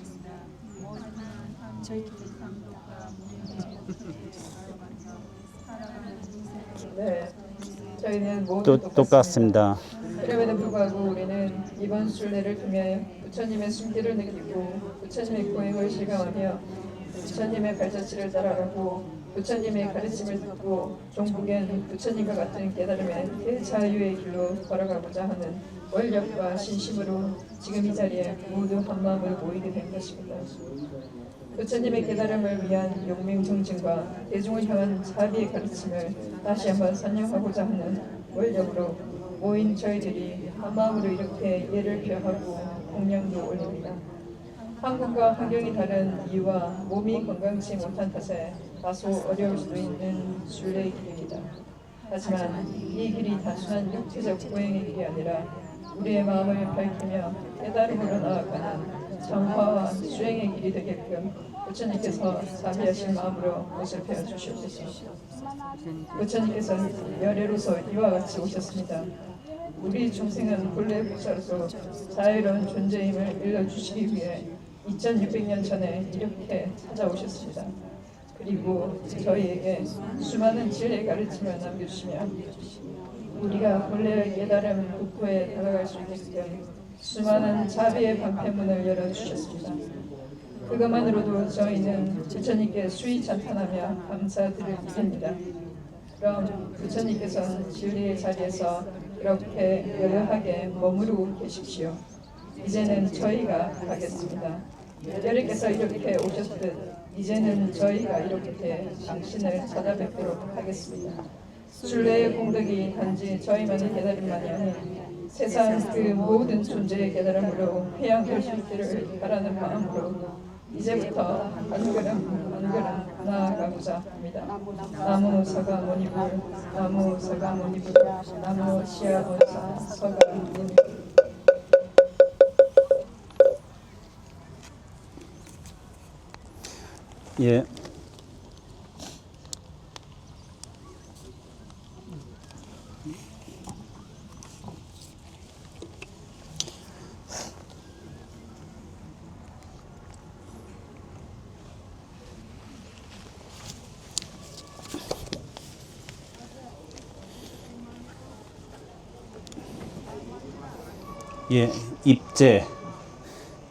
네, 저희는 모두 똑같습니다. 그럼에도 불구하고 우리는 이번 순례를 통해 부처님의 숨기를 느끼고 부처님의 고행을 실감하며 부처님의 발자취를 따라가고 부처님의 가르침을 듣고 종국엔 부처님과 같은 깨달음의 대자유의 길로 걸어가고자 하는 원력과 신심으로 지금 이 자리에 모두 한마음으로 모이게 된 것입니다. 부처님의 깨달음을 위한 용맹 정진과 대중을 향한 자비의 가르침을 다시 한번 선양하고자 하는 원력으로 모인 저희들이 한마음으로 이렇게 예를 표하고 공양도 올립니다. 한국과 환경이 다른 이유와 몸이 건강치 못한 탓에 다소 어려울 수도 있는 순례의 길입니다. 하지만 이 길이 단순한 육체적 보행의 길이 아니라 우리의 마음을 밝히며 깨달음으로 나아가는 정화와 수행의 길이 되게끔 부처님께서 자비하신 마음으로 옷을 베어 주시옵소서. 부처님께서는 열애로서 이와 같이 오셨습니다. 우리 중생은 본래 부처로서 자유로운 존재임을 일러주시기 위해 2600년 전에 이렇게 찾아오셨습니다. 그리고 저희에게 수많은 진리의 가르침을 남겨주시며 우리가 본래의 깨달음 국토에 다가갈 수 있게끔 수많은 자비의 방패문을 열어주셨습니다. 그것만으로도 저희는 부처님께 수위 찬탄하며 감사드릴 일입니다. 그럼 부처님께서는 진리의 자리에서 이렇게 여여하게 머무르고 계십시오. 이제는 저희가 가겠습니다. 여러께서 이렇게 오셨듯 이제는 저희가 이렇게 당신을 찾아뵙도록 하겠습니다. 순례의 공덕이 단지 저희만의 깨달음만이 아닌 세상 그 모든 존재의 깨달음으로 회양될 수 있기를 바라는 마음으로 이제부터 한 걸음 한 걸음 나아가고자 합니다. 나무 사가모니불, 나무 사가모니불, 나무 시아본사 사가모니불. 예. 예,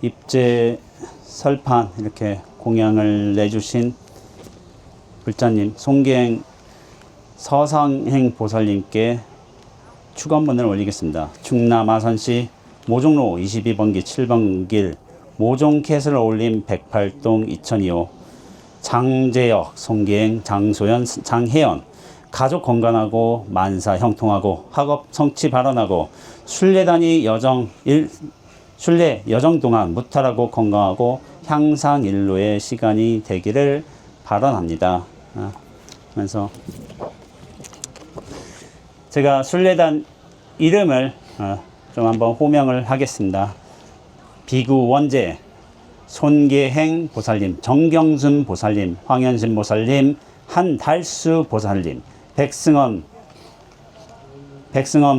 입제 설판 이렇게 공양을 내주신 불자님, 송계행 서상행 보살님께 축원문을 올리겠습니다. 충남 아산시 모종로 22번기 7번 길 모종캐슬 올림 108동 2002호 장재혁, 송계행, 장소연, 장혜연 가족 건강하고 만사 형통하고 학업 성취 발언하고 순례단이 순례 여정 동안 무탈하고 건강하고 향상 일로의 시간이 되기를 발언합니다. 그래서 제가 순례단 이름을 좀 한번 호명을 하겠습니다. 비구 원제, 손계행 보살님, 정경순 보살님, 황현신 보살님, 한달수 보살님, 백승원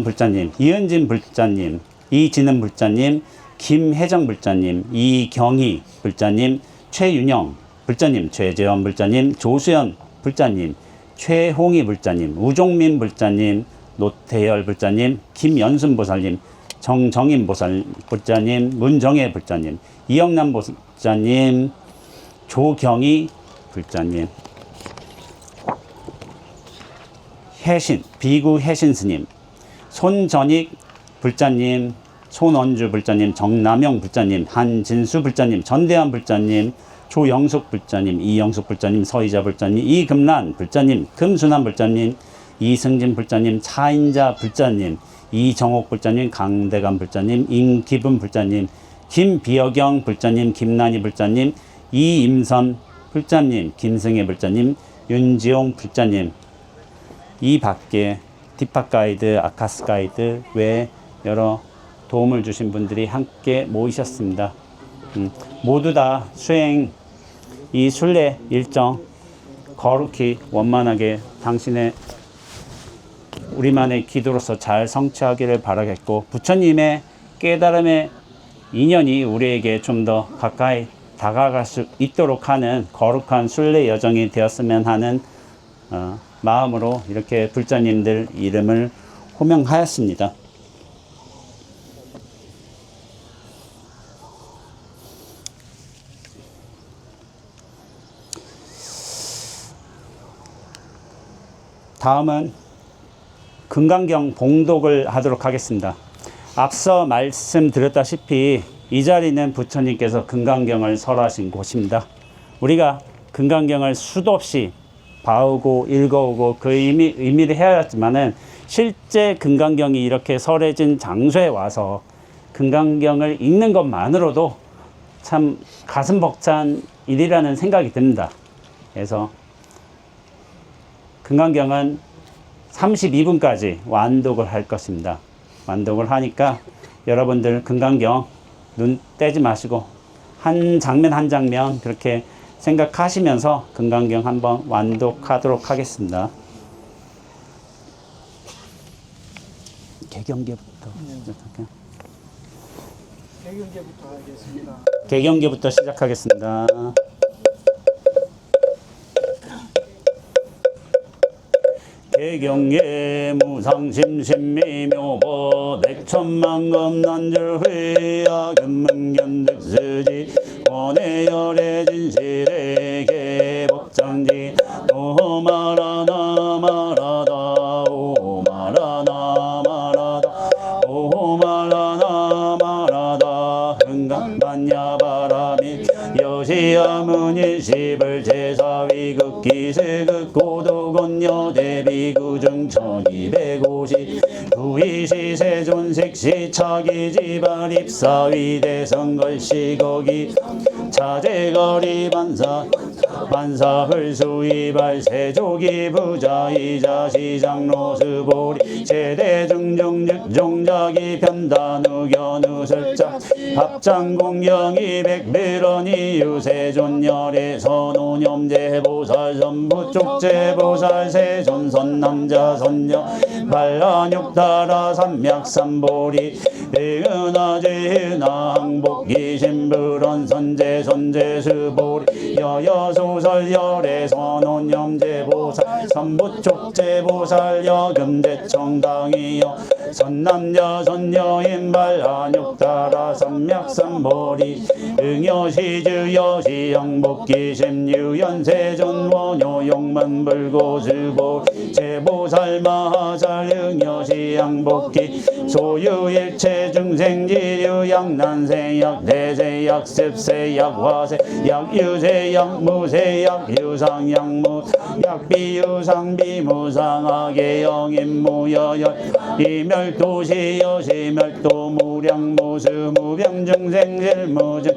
불자님, 이은진 불자님, 이진은 불자님, 김혜정 불자님, 이경희 불자님, 최윤영 불자님, 최재원 불자님, 조수연 불자님, 최홍희 불자님, 우종민 불자님, 노태열 불자님, 김연순 보살님, 정정인 불자님, 문정혜 불자님, 이영남 불자님, 조경희 불자님, 해신, 비구 해신 스님, 손전익 불자님, 손원주 불자님, 정남영 불자님, 한진수 불자님, 전대한 불자님, 조영숙 불자님, 이영숙 불자님, 서희자 불자님, 이금란 불자님, 금순환 불자님, 이승진 불자님, 차인자 불자님, 이정옥 불자님, 강대감 불자님, 임기분 불자님, 김비여경 불자님, 김난희 불자님, 이임선 불자님, 김승혜 불자님, 윤지용 불자님, 이 밖에 딥학 가이드, 아카스 가이드 외 여러 도움을 주신 분들이 함께 모이셨습니다. 모두 다 수행 이 순례 일정 거룩히 원만하게 당신의 우리만의 기도로서 잘 성취하기를 바라겠고 부처님의 깨달음의 인연이 우리에게 좀 더 가까이 다가갈 수 있도록 하는 거룩한 순례 여정이 되었으면 하는 마음으로 이렇게 불자님들 이름을 호명하였습니다. 다음은 금강경 봉독을 하도록 하겠습니다. 앞서 말씀드렸다시피 이 자리는 부처님께서 금강경을 설하신 곳입니다. 우리가 금강경을 수도 없이 봐오고 읽어오고 그 의미를 헤아렸지만은 실제 금강경이 이렇게 설해진 장소에 와서 금강경을 읽는 것만으로도 참 가슴 벅찬 일이라는 생각이 듭니다. 그래서 금강경은 32분까지 완독을 할 것입니다. 완독을 하니까 여러분들 금강경 눈 떼지 마시고 한 장면 한 장면 그렇게 생각하시면서 금강경 한번 완독하도록 하겠습니다. 개경계부터 하겠습니다. 개경계부터 시작하겠습니다. 개경계 무상심심미묘보 백천만금난절회야 금문견득스지 원해열의 진실의 개법장지 오마라나 마라다 오마라나 마라다 오마라나 마라다 흥강반야바라미 여시야문일 시불 제사위극기세극 고도건여 대비구중천 250 부이시 세존색시 차기지발 입사위 대성걸시 거기 차제거리 반사 흘수이발 세조기 부자이자 시장로 수보리 제대중중즉 종자기 편단우견우 설자 합장공경이 백비런이 유세존열의 선오념제보살 전부쪽제보살 세존선남자 선녀 발라육다라 삼맥삼보리 백은하제은하 항복이신불원 선제수보리 여여소설 열의 선오념제보살 선부쪽제보살 여금대청당이여 선남자 선녀인 발한육다라 삼맥삼보리 응여시주 여시양복기심유연세존원효 용만불고수보 제보살 마하살 응여시양복기 소유일체 중생지류 약난세약 대세약 습세약 화세 약유세약 무세약 유상약무 약비유상비무상하게 영인무여열 이멸도시 여시멸도 무량무수무병중생실무증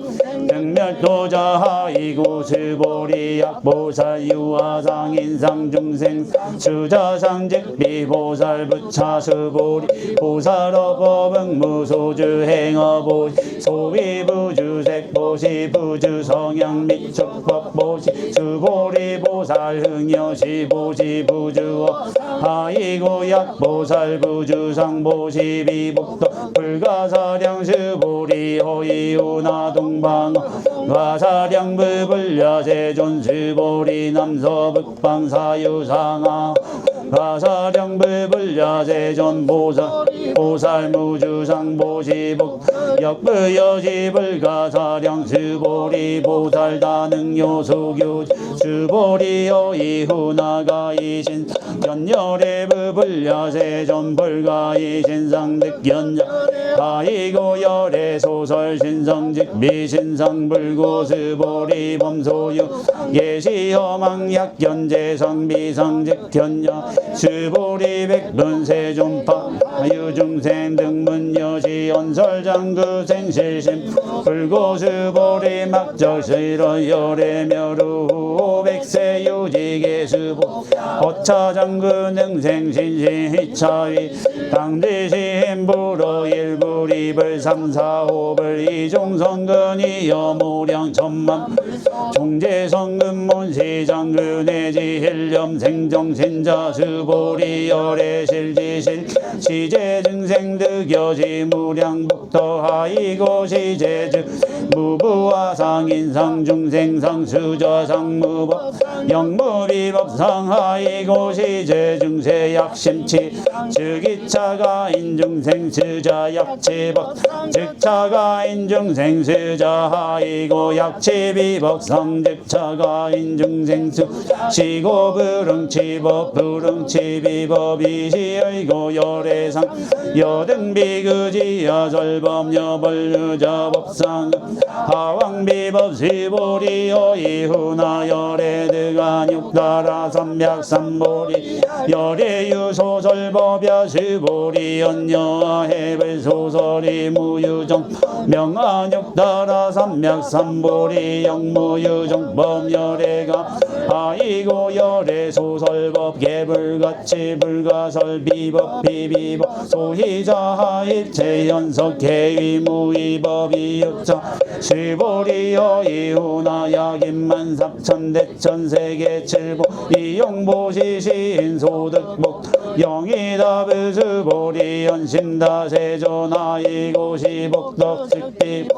증멸도자하이고 스보리 약보살 유화상인상중생 수자상직비보살 부차수보리 보살어법응 무소주행어보시 소위부주색보시 부주성향 미척법보시 수보리 보살 흥여시보시 부주어 하이고 약보살 부주상보시 비복도 불가사량 수보리 허이우나 동방 가사량 부불야세존 수보리 남서북방 사유상하 가사량 부불야세존 보살 무주상 보시복 역부여시불 가사량 수보리 보살 다능요수교 수보리 여이후나가이신 견열의 부불야세존 불가이신 상득견자 하이고 열의 소설 신성직 미신상불고 수보리 범소유 예시허망약 견제성 비상직 견야 수보리 백분세존파 유중생 등문여시 연설장구생실심 불고수보리 막절시러 열애멸우 백세유지계수보 어차장구 능생신신 희차위 당지심불어 일불이불 삼사호불 이종성근이 여무량 천만 종제성근 문시장근해지 힐렴 생정신자 수보리 열애실지실 시제증생득여지 무량북터 하이고 시제증 무부화상 인상중생 상수저상 무법 영무비법상 하이고 시제증세 약심치 즉이차가 인중생 스자 약치법 즉차가 인중생 스자 하이고 약치비법상 즉차가 인중생 수 시고 불응치법 불응 정치비법이시의고 열애상 여등비그지야 절법여벌유자법상 하왕비법시보리여 이후나 열애드가 육다라 삼백삼보리 열애유소설법야 시보리 연여해불 소설이 무유정 명안육다라 삼백삼보리 영무유정법 열애가 아이고 열애 소설법 개불같이 불가설 비법 비비법 소희자 입체연석 개위무위법이 육자 시보리여 이후나 약인만 삼천대천 세계칠보 이용보시시인 소득복 영이다브스보리 연신다 세조나 이고시복덕 즉비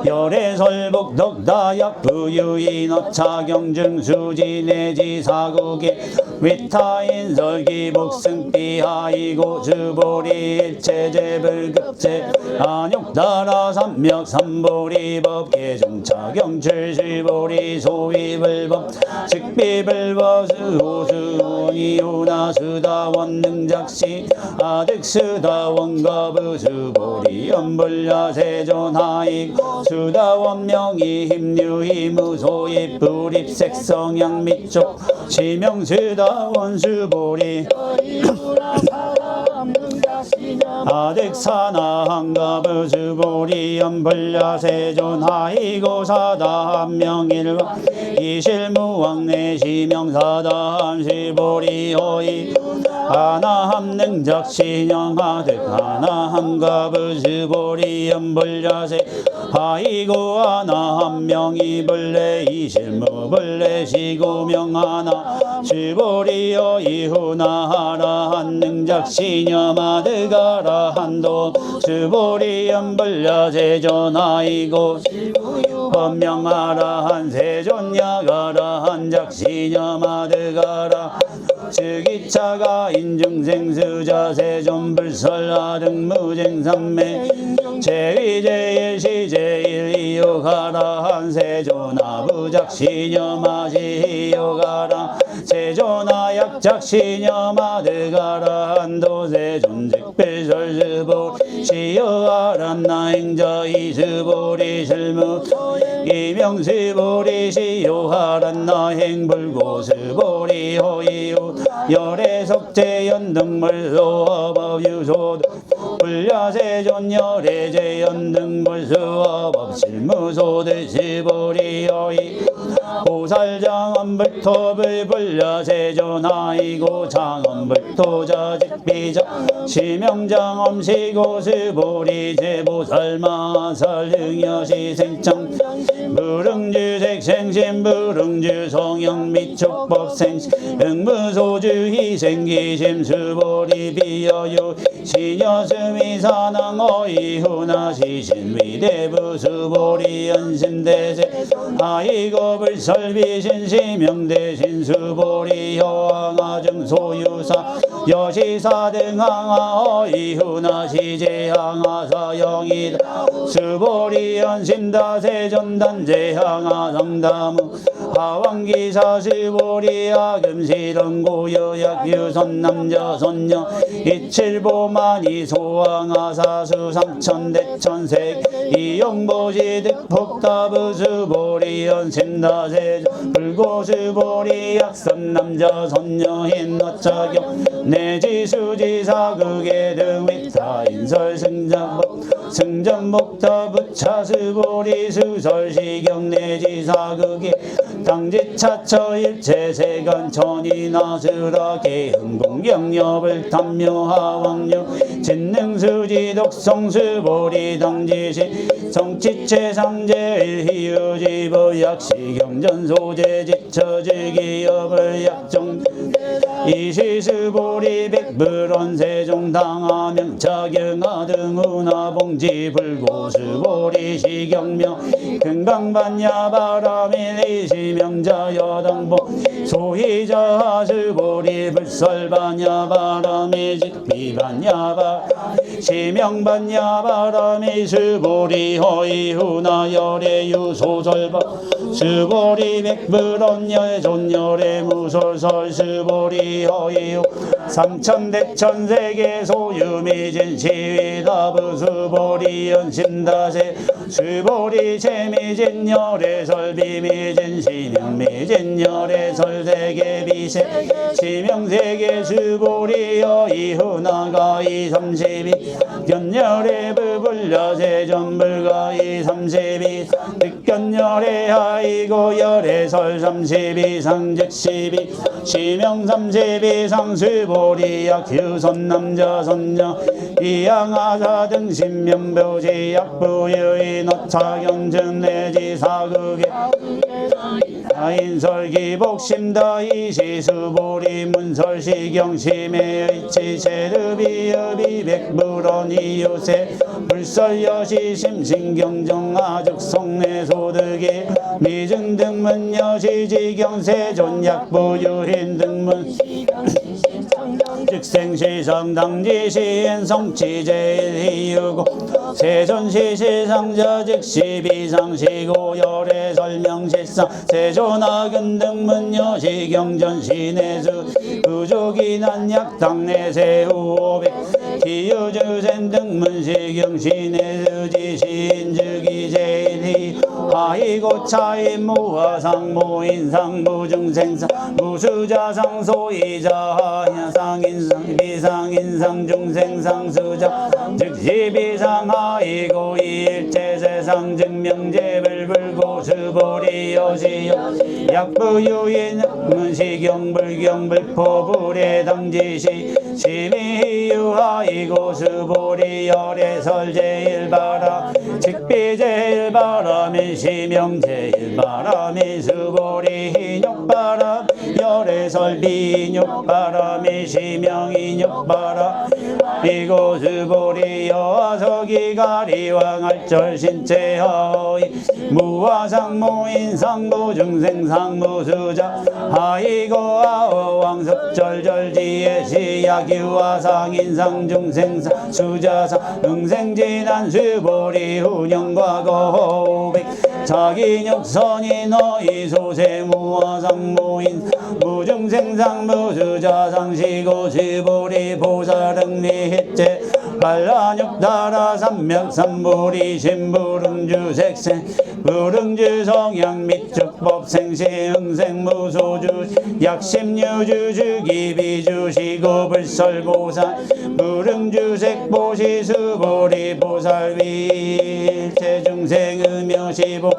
열애설복덕다약 부유인업 차경증 수지 내지 사국이 위타인설기 복승비하이고 주보리 일체제불급제 안욕다라 삼명삼보리법 개중차경 출시보리 소위불법 즉비불법 수호수원이오나 수다원 능작시 아득수다원 거부수보리 연불야 세존하이 수다원 명이 힘유희 무소입 불입색 성향 밑쪽 지명수다원 수보리 아득사나 한가부수보리 연불야 세존하이고 사다 한명일과 이실무왕 내시명사다 한시보리 호이 하나함능작 신영하득 하나함가부수보리 연불야세 아이고 하나함명이 불레 이실무불레 시고명하나 주보리여 이후나 하라한능작 신여마드가라 한도 주보리 연불야 세존아이고 법명하라 한세존야가라 한작 신여마드가라 즉이차가 인중생수자 세존불설하 등무쟁삼매 제위제일시제일이요가라 한세존아부작 신여마시이요가라 세존아 약작 신여마드가라 한도세존직필설수보 시여하란 나행자 이수보리 실무 이명수보리 시요하란 나행불고수보리 호이요 열애석제연등물소업유소 불야세존 열애제연등물소업 실무소득시보리여이 보살장엄불토불 불야세존아이고 장엄불토자직비자 시명장엄시고수보리 제보살마설흥여시생창 무릉주색생신 무릉주성형미촉법생신 응무소주 희생기심수보리 비여유 시녀스미사낭 어이후나 시신위대부수보리 연신대세 아이고 불설비신 시명대신 수보리 여왕아증 소유사 여시사 등항아 어이후나 시제항아사 영이다 수보리 연신다 세존단제항아 성다무 하왕기사 수보리 아금시렁고여약유선 남자 선녀 이칠보만이 소왕아사 수상천대천색 이용보시 득폭다부 수보리 연신다 세존 불고수보리 약선 남자 선녀 흰너차경 내지수지사극의 등위타 인설 승전복 승전복타 부차수보리 수설시경 내지사극이 당지차처 일체세간 천이나수라 개흥공경여불 탐묘하왕류 진능수지 독성수보리 당지시 성치체상제일희유지보 약시경전소제 지처지기여불 약정 이시수보리 백불원세종당하명차경하 등운하봉지 불고수보리 시경명 금강반야바라밀리시 시명자 여당보 소희자 주보리 불설반야 바람이 직비반야 바 시명반야 바람이 수보리 허이후나 열애 유소설바 수보리 백불언여의 존열의 무솔설 수보리 허이후 삼천대천세계 소유미진 시위다부 수보리 연심다세 수보리 재미진 열애설 비미진 시명미진 열애설 세계비세 시명세계 수보리 여이후나가 이삼십이 견열의 부불려세 전불가 이삼십이 득견열의 하이고 열애설 삼십이 상즉십이 시명 삼십이 상수보리 약휴선 남자 선녀 이양하사 등 신명묘지 약부유인 노차견증 내지 사극에 인설기복심다 이시수보리 문설시경심의 의치체르비여비 백불언 이유세 불설여시 심신경정 아죽성내소득이 미증등문여시지경세존 약부유인 등문 즉생시성당지시인 성치제일희유고 세존시시상자 즉시비상시고 열애설명실상 세존하근 등문여시경전시내수 부족이난약당내세우오백 기유주센 등문시경시내수지시인즉이제일희 하이고 차인 무화상 무인상 무중생상 무수자상 소이자 상인상 비상인상 중생상 수자 즉시비상 하이고 일체세상 증명제불불고 수보리 여시여 약부유인 문시경불경불포불의 당지시 시미유하이고 수보리 열애설제일바라 직비제일바람이 시명제일바람이 수보리 인욕바람 열애설 비인욕바람이 시명인욕바람 이고 수보리 여화석이 가리왕할절 신체하이 무화상 무인상 무중생상 무수자 하이고 아어왕석절절지에 시약유화상 인상 중생상 수자상 응생진한 수보리 훈영과 고백 자기육선이 너희 소세 무화상 무인 무중생상 무수자상 시고 수보리 보살응리해제 반란육다라 삼명삼보리 신부릉주색생 부릉주 성향 밑축법 생시응생 무소주 약심유주 주기비주 시고 불설보살 부릉주색 보시수보리 보살위 일체중생 음여시보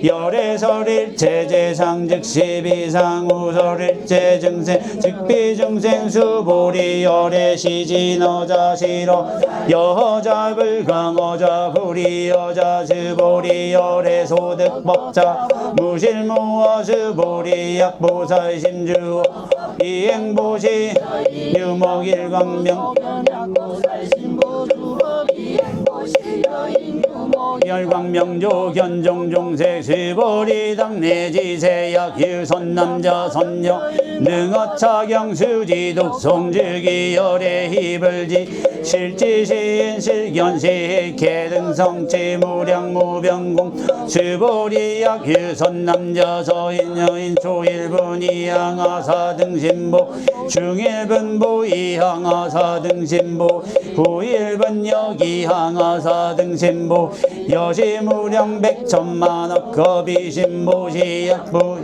열애설일체 제상 즉시비상 우설일체 증생 즉비중생 수보리 열애시진 어자시로 여자 불강어자 불이 여자 수보리 열애소득법자 무실무어 수보리 약보살 심주 이행보시 유목일광명 열광명조 견종종색 수보리 당내지세약 유선남자 선녀 능어차경수지 독송주기 열애 희불지 실지시인 실견시 개등성치 무량무병공 수보리약 유선남자 서인여인 초일분 이항하사 등신보 중일분보 이항하사 등신보 후일분 여기항하사 등신보 여시무량 백천만억 거비신보 시약부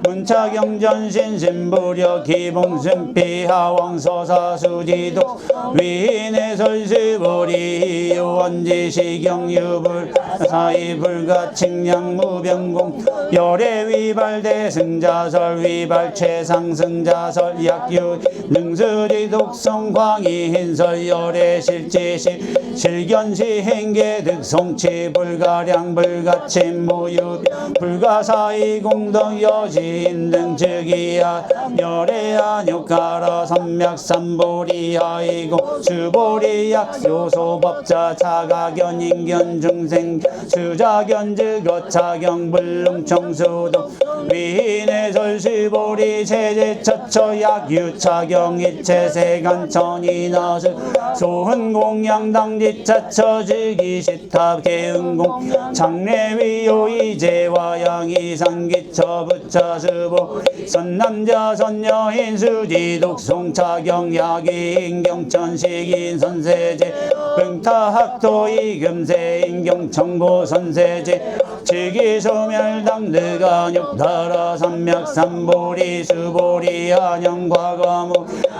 문차경전신 신부려 기봉승피 하왕서사수지독 위인의 설수보리 요원지시경유불 사이불가 칭량무병공 열애위발대 승자설 위발 최상승자설 약유 능수지독성 광이흰설 열애실지시 실견시 행계득성치 불가량 불가침 무유 불가사이 공덕 여시 인등 즉이야 열애야 육가라 삼맥삼보리하이고 주보리약 요소법자 자가견 인견 중생 수자견 거차경 불능청수동 위인의 설수보리 체제처처약 유차경 일체세간 천이나스 소흔공양 당지차처 즉이시탑 개은공 장례위요 이제와 양이상기처 부차수보 선남자 선여인 수지독송 차경약이 인경천식인 선세제 병타학도 이금세 인경청보 선세제 즉이소멸당드가 육다라 삼맥삼보리 수보리 한영과거무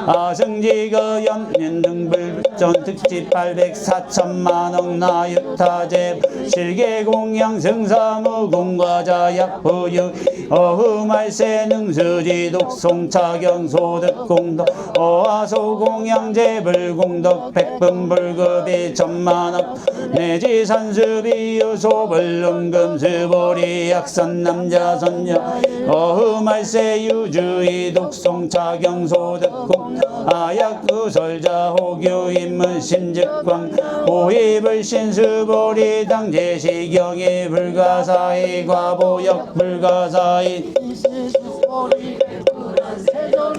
아승지거 연면등불전 특집 804천만억 나유타제 실계공양 승사무공과자 약부유 어흠알세 능수지 독송차경 소득공덕 어하소공양 재불공덕 백분불급이 천만억 내지 산수비 유소불능금 수보리 약선 남자 선녀 어흠알세 유주의 독송차경 소득공 아약구설자 호교 인문 신직광 오입을 신수보리 당제시경이 불가사의 과보역 불가사의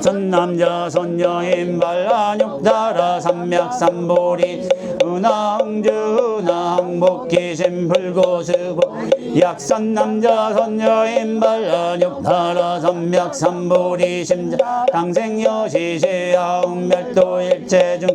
전남자 선녀인 발란육다라 삼맥삼보리 은항주 은항복기신 불고수보 약선남자 선녀인 발란육다라 삼맥삼보리 심자 당생여시시야음 멸도일체중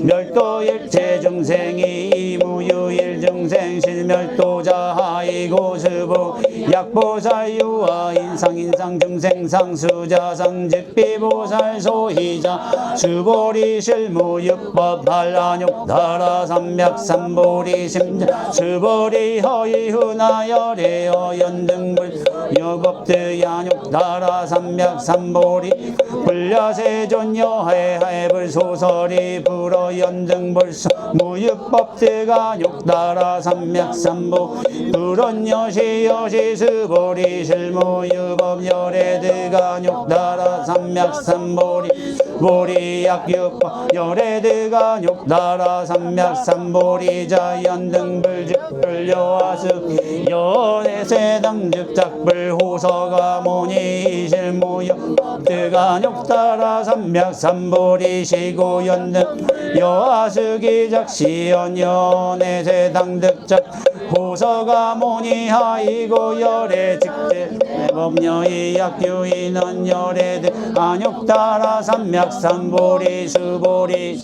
멸도일체중생이 이무유일중생 실멸도자하이고수보 약보살유아 인상중생상수자상 즉비보살 소희자 수보리 실무육법 반란육다라 삼맥삼보리 심자 수보리 허이훈하열애어 연등불 여법드야육다라 삼맥삼보리 불야세존여해해불소설이 불어 연등불수 무육법드가 육다라 삼맥삼보 불언여시여시 수보리 실무유법 열애드가 육다라 삼맥삼보리 보리약육법 열애드가 육다라 삼맥삼보리자 연등불즉불여하수 연애세당즉작불호서가 모니 실무유법드가 육다라 삼맥삼보리 시고 연등 여하수기작시연 연애세당득작 호서가 모니하이고 열애 직대 법녀의 약유인은 열애드 안육다라 삼맥삼보리 수보리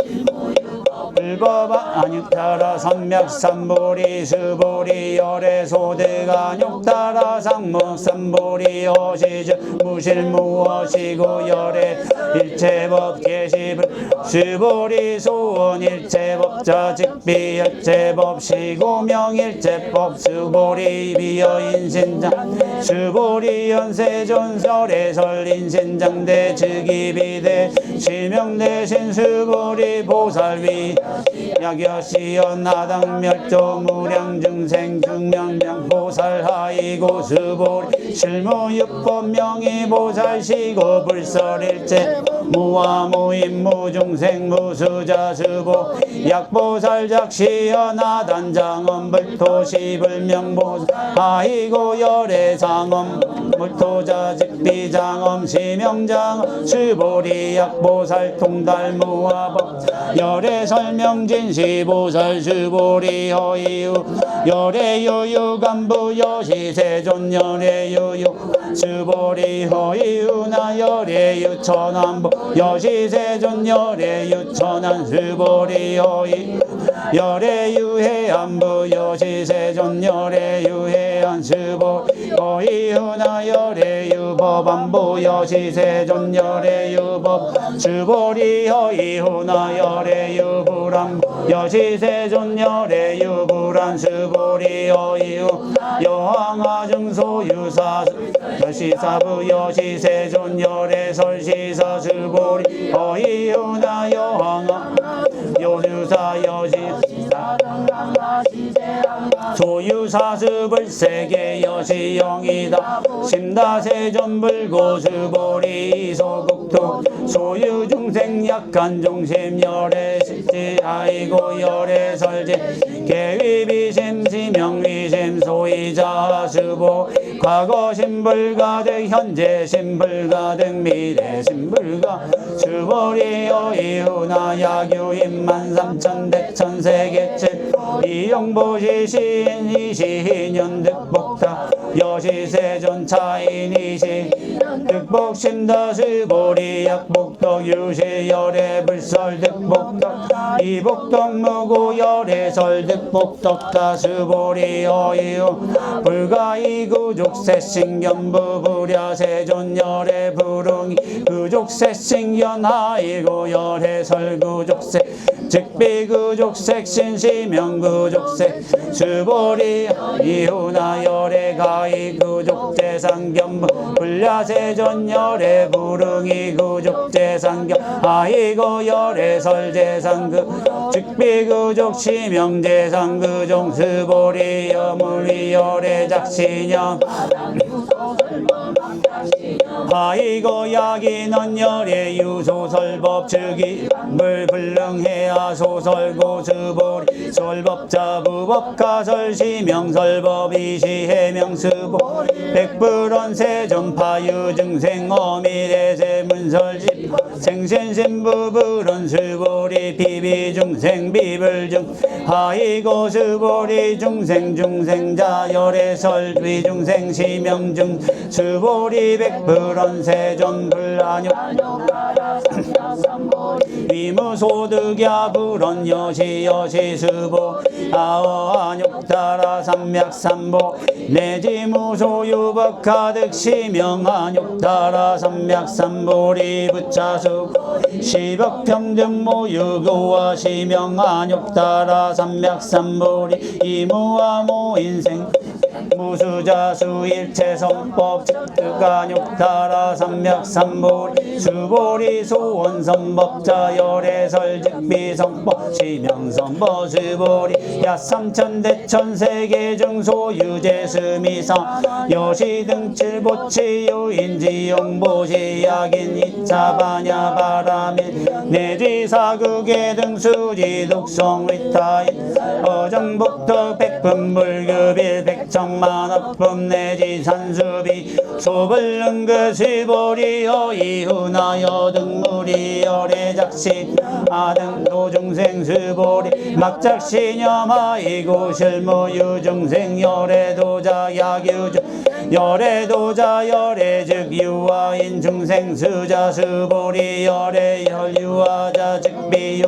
불법아 안육다라 삼맥삼보리 수보리 열애소득 안육다라 상목삼보리 어시즉 무실무어시고 열애 일체법 계시불 수보리 소원 일체법자 즉비 일체법 시고명일체법 수보리 비여인신장 수보리 연세존설에 설인신장대 즉이비대 실명대신 수보리 보살위 약여시연 나당멸조 무량증생 중명량 보살하이고 수보리 실무육법 명의보살시고 불설일체 무아무인 무중생 무수자 수보 약보살작시연 나단장엄 불토시불명보살 아이고 열애장엄 물토자 즉비장엄 시명장엄 수보리 약보살 통달무아법 열애설명진시보살 수보리 허이유 열애유유간부 여시세존 열애유유 수보리 허이유나 열애유 천안부 여시세존 열애유 천안 수보리 허이 열애유 해안부 여시세존 열애유 해안 수보리 허이유나 열애유 법안부 여시세존 열애유 법 수보리 허이유나 열애유 불안 여시세존 열애유 불안 수보리 허이유 여항아증소유사 여시사부 여시세존 열애설시사 수보리 허이유나 여항아 요유사 여시사 소유사습을 세계 여시영이다 심다세존불고 수보리 소국토 소유중생 약한 중심 열애실지 아이고 열애설지 계위비심 시명위심 소이자 수보 과거 신불가득 현재 신불가득 미래 신불가 수보리여 이후나 야규인만 삼천대천 세계칠 이영보시 시인 이시인연 득복다 여시세존 차인 이시 득복심다 수보리 약복덕 유시 열애불설 득복덕 이복덕 무고 열애설 득복덕다 수보리여 이후 불가이구족세 신견부 부랴세존 열애 부릉이 구족세 신견하이고 열애설 구족세 즉비구족색 신시명구족색 수보리 이후나 열애가이 구족재상견부 불야세존 열애 부릉이 구족재상견 아이고 열애설재상구 즉비구족 시명재상구종 수보리 여물리 열애작신염 아이고 야기는 열애 유소설법 즉이 물불능해야 소설고 수보리 설법자 부법가설 시명설법 이시해명수보 백불원 세존파유증생 어미래세문설집 생신신부불원 수보리 비비중생 비불중 아이고 수보리 중생 중생자 열애설 위중생 시명중 수보리 백불원 세존 불안육 위무소득야 불원 여시 수보 아어안육 따라 삼맥삼보 내지무소유법 가득 시명안육 따라 삼맥삼보리 부차수 시법평등 모유교와 시명안육 따라 삼맥삼보리 이무와 모인생 무수자수 일체성법 즉득안육 따라 삼맥삼보리 수보리 소원선법자 열애설 즉비성법 시명선법 수보리 야삼천대천 세계중 소유재스미사 여시등 칠보치 유인지용보시 약인 이차바냐 바라밀 내지사극의 등 수지독성 위타인 어정복덕 백분불급일 백천만억분 내지 산수비 소불능그 수보리여 이후나 여등무리 열애작시 아등 도중생 수보리 막작시념 아이고 실무유중생 열애도자 약유중 열애도자 열애즉 유아인 중생 수자 수보리 열애열 유아자 즉비유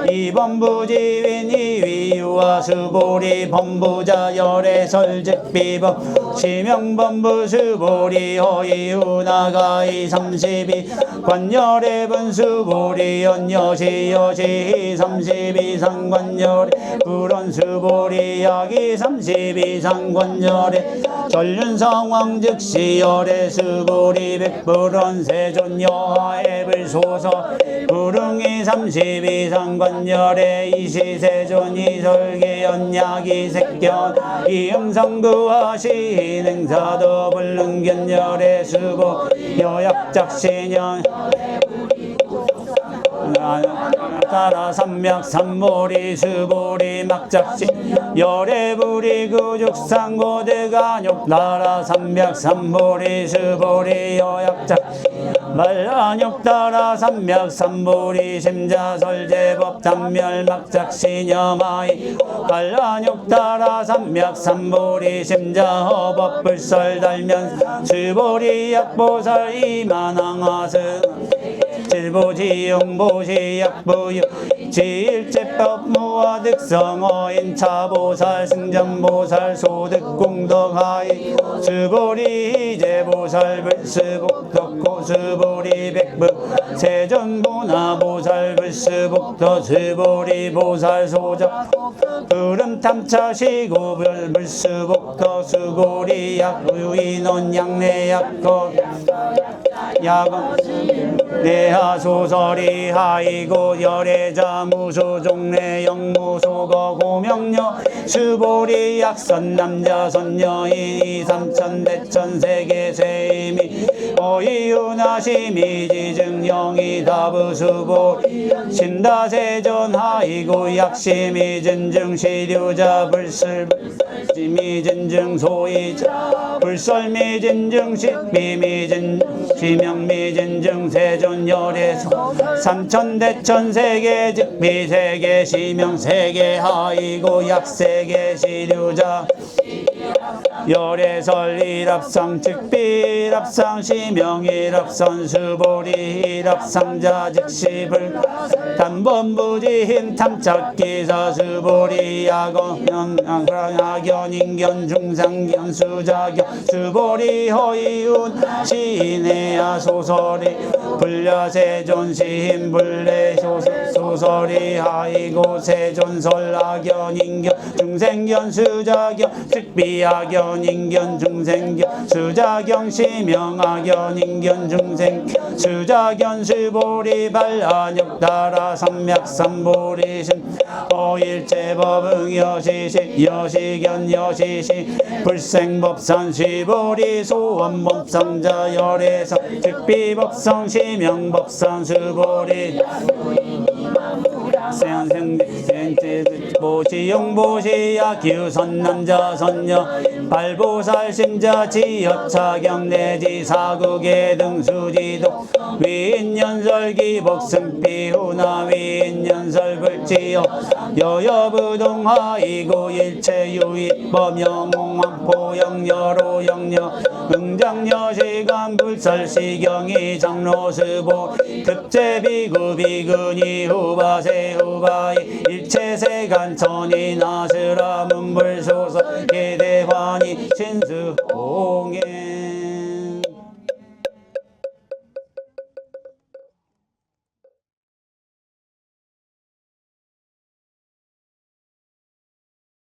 이범부지윈 이위유아 수보리 범부자 열애설 즉비범 시명범부 수보리 허이유나가이 32 관열애분 수보리 연여시 여시 32 상관열애 불원 수보리 약이 32 상관열애 전륜성왕 즉시 열애 수보리 백불원 세존 여하애불 소서 불응이 32 상관열애 이시세존 이설계 연약이 색견 이음성부하 시행사도 불능견열애 수보 여약작신연 따라 삼맥삼보리 수보리 막작시 열애부리 구죽상고대간욕 따라 삼맥삼보리 수보리 여약작 말안욕 따라 삼맥삼보리 심자설제법 단멸 막작시념아이 말안욕 따라 삼맥삼보리 심자허법 불설달면 수보리 약보살 이만항하스 칠보지용보시 약부유 지일제법 무화득성어인 차보살 승전보살 소득공덕하이 수보리 이제보살 불수복덕고 수보리 백부 세전보나보살 불수복덕 수보리 보살 소적 부름탐차시고 불수복덕 수고리 약부인원 양내약거 야건 내하 소설이 하이고 열애자 무소종래 영무소거 고명녀 수보리 약선 남자 선녀인 삼천 대천 세계 세임이 어이유나 시미지 증영이 다부수보 신다세전 하이고 약시미 진증 시류자 불슬 미진증 소이자 불설미진증 식미미진 시명미진증 세존열에서 삼천대천 세계 즉미세계 시명세계 하이고 약세계 시류자 열애설일합상 즉비랍상 시명일합선 수보리일합상자 즉시불 단번부지힘 탐착기사 수보리 야건 악연 인견 중상견 수자견 수보리 허이운 시인해야 소설이 불려세존 시인 불래 소설이 하이고 세존설 악연 인견 중생견 수자견 즉비악연 인견 중생견 수자견 시명악연 인견 중생 수자견 수보리 발한역 따라 삼맥삼보리신 어일체법응 여시시 여시견 여시시 불생법산 시보리 소원법상자 열애사 즉비법상 시명법상 수보리 보시용보시야 기우선 남자 선녀 발보살심자 지여차경 내지 사국의 등수지도 위인연설기 복승비후나 위인연설불지여 여여부동하이고 일체유입법 영웅왕포 영여로 영여 응장여 시간 불설시경이 장로수보 급제비구 비근이 후바세 후바이 일체세간천이 나스라 문불소서 계대환이 신수홍예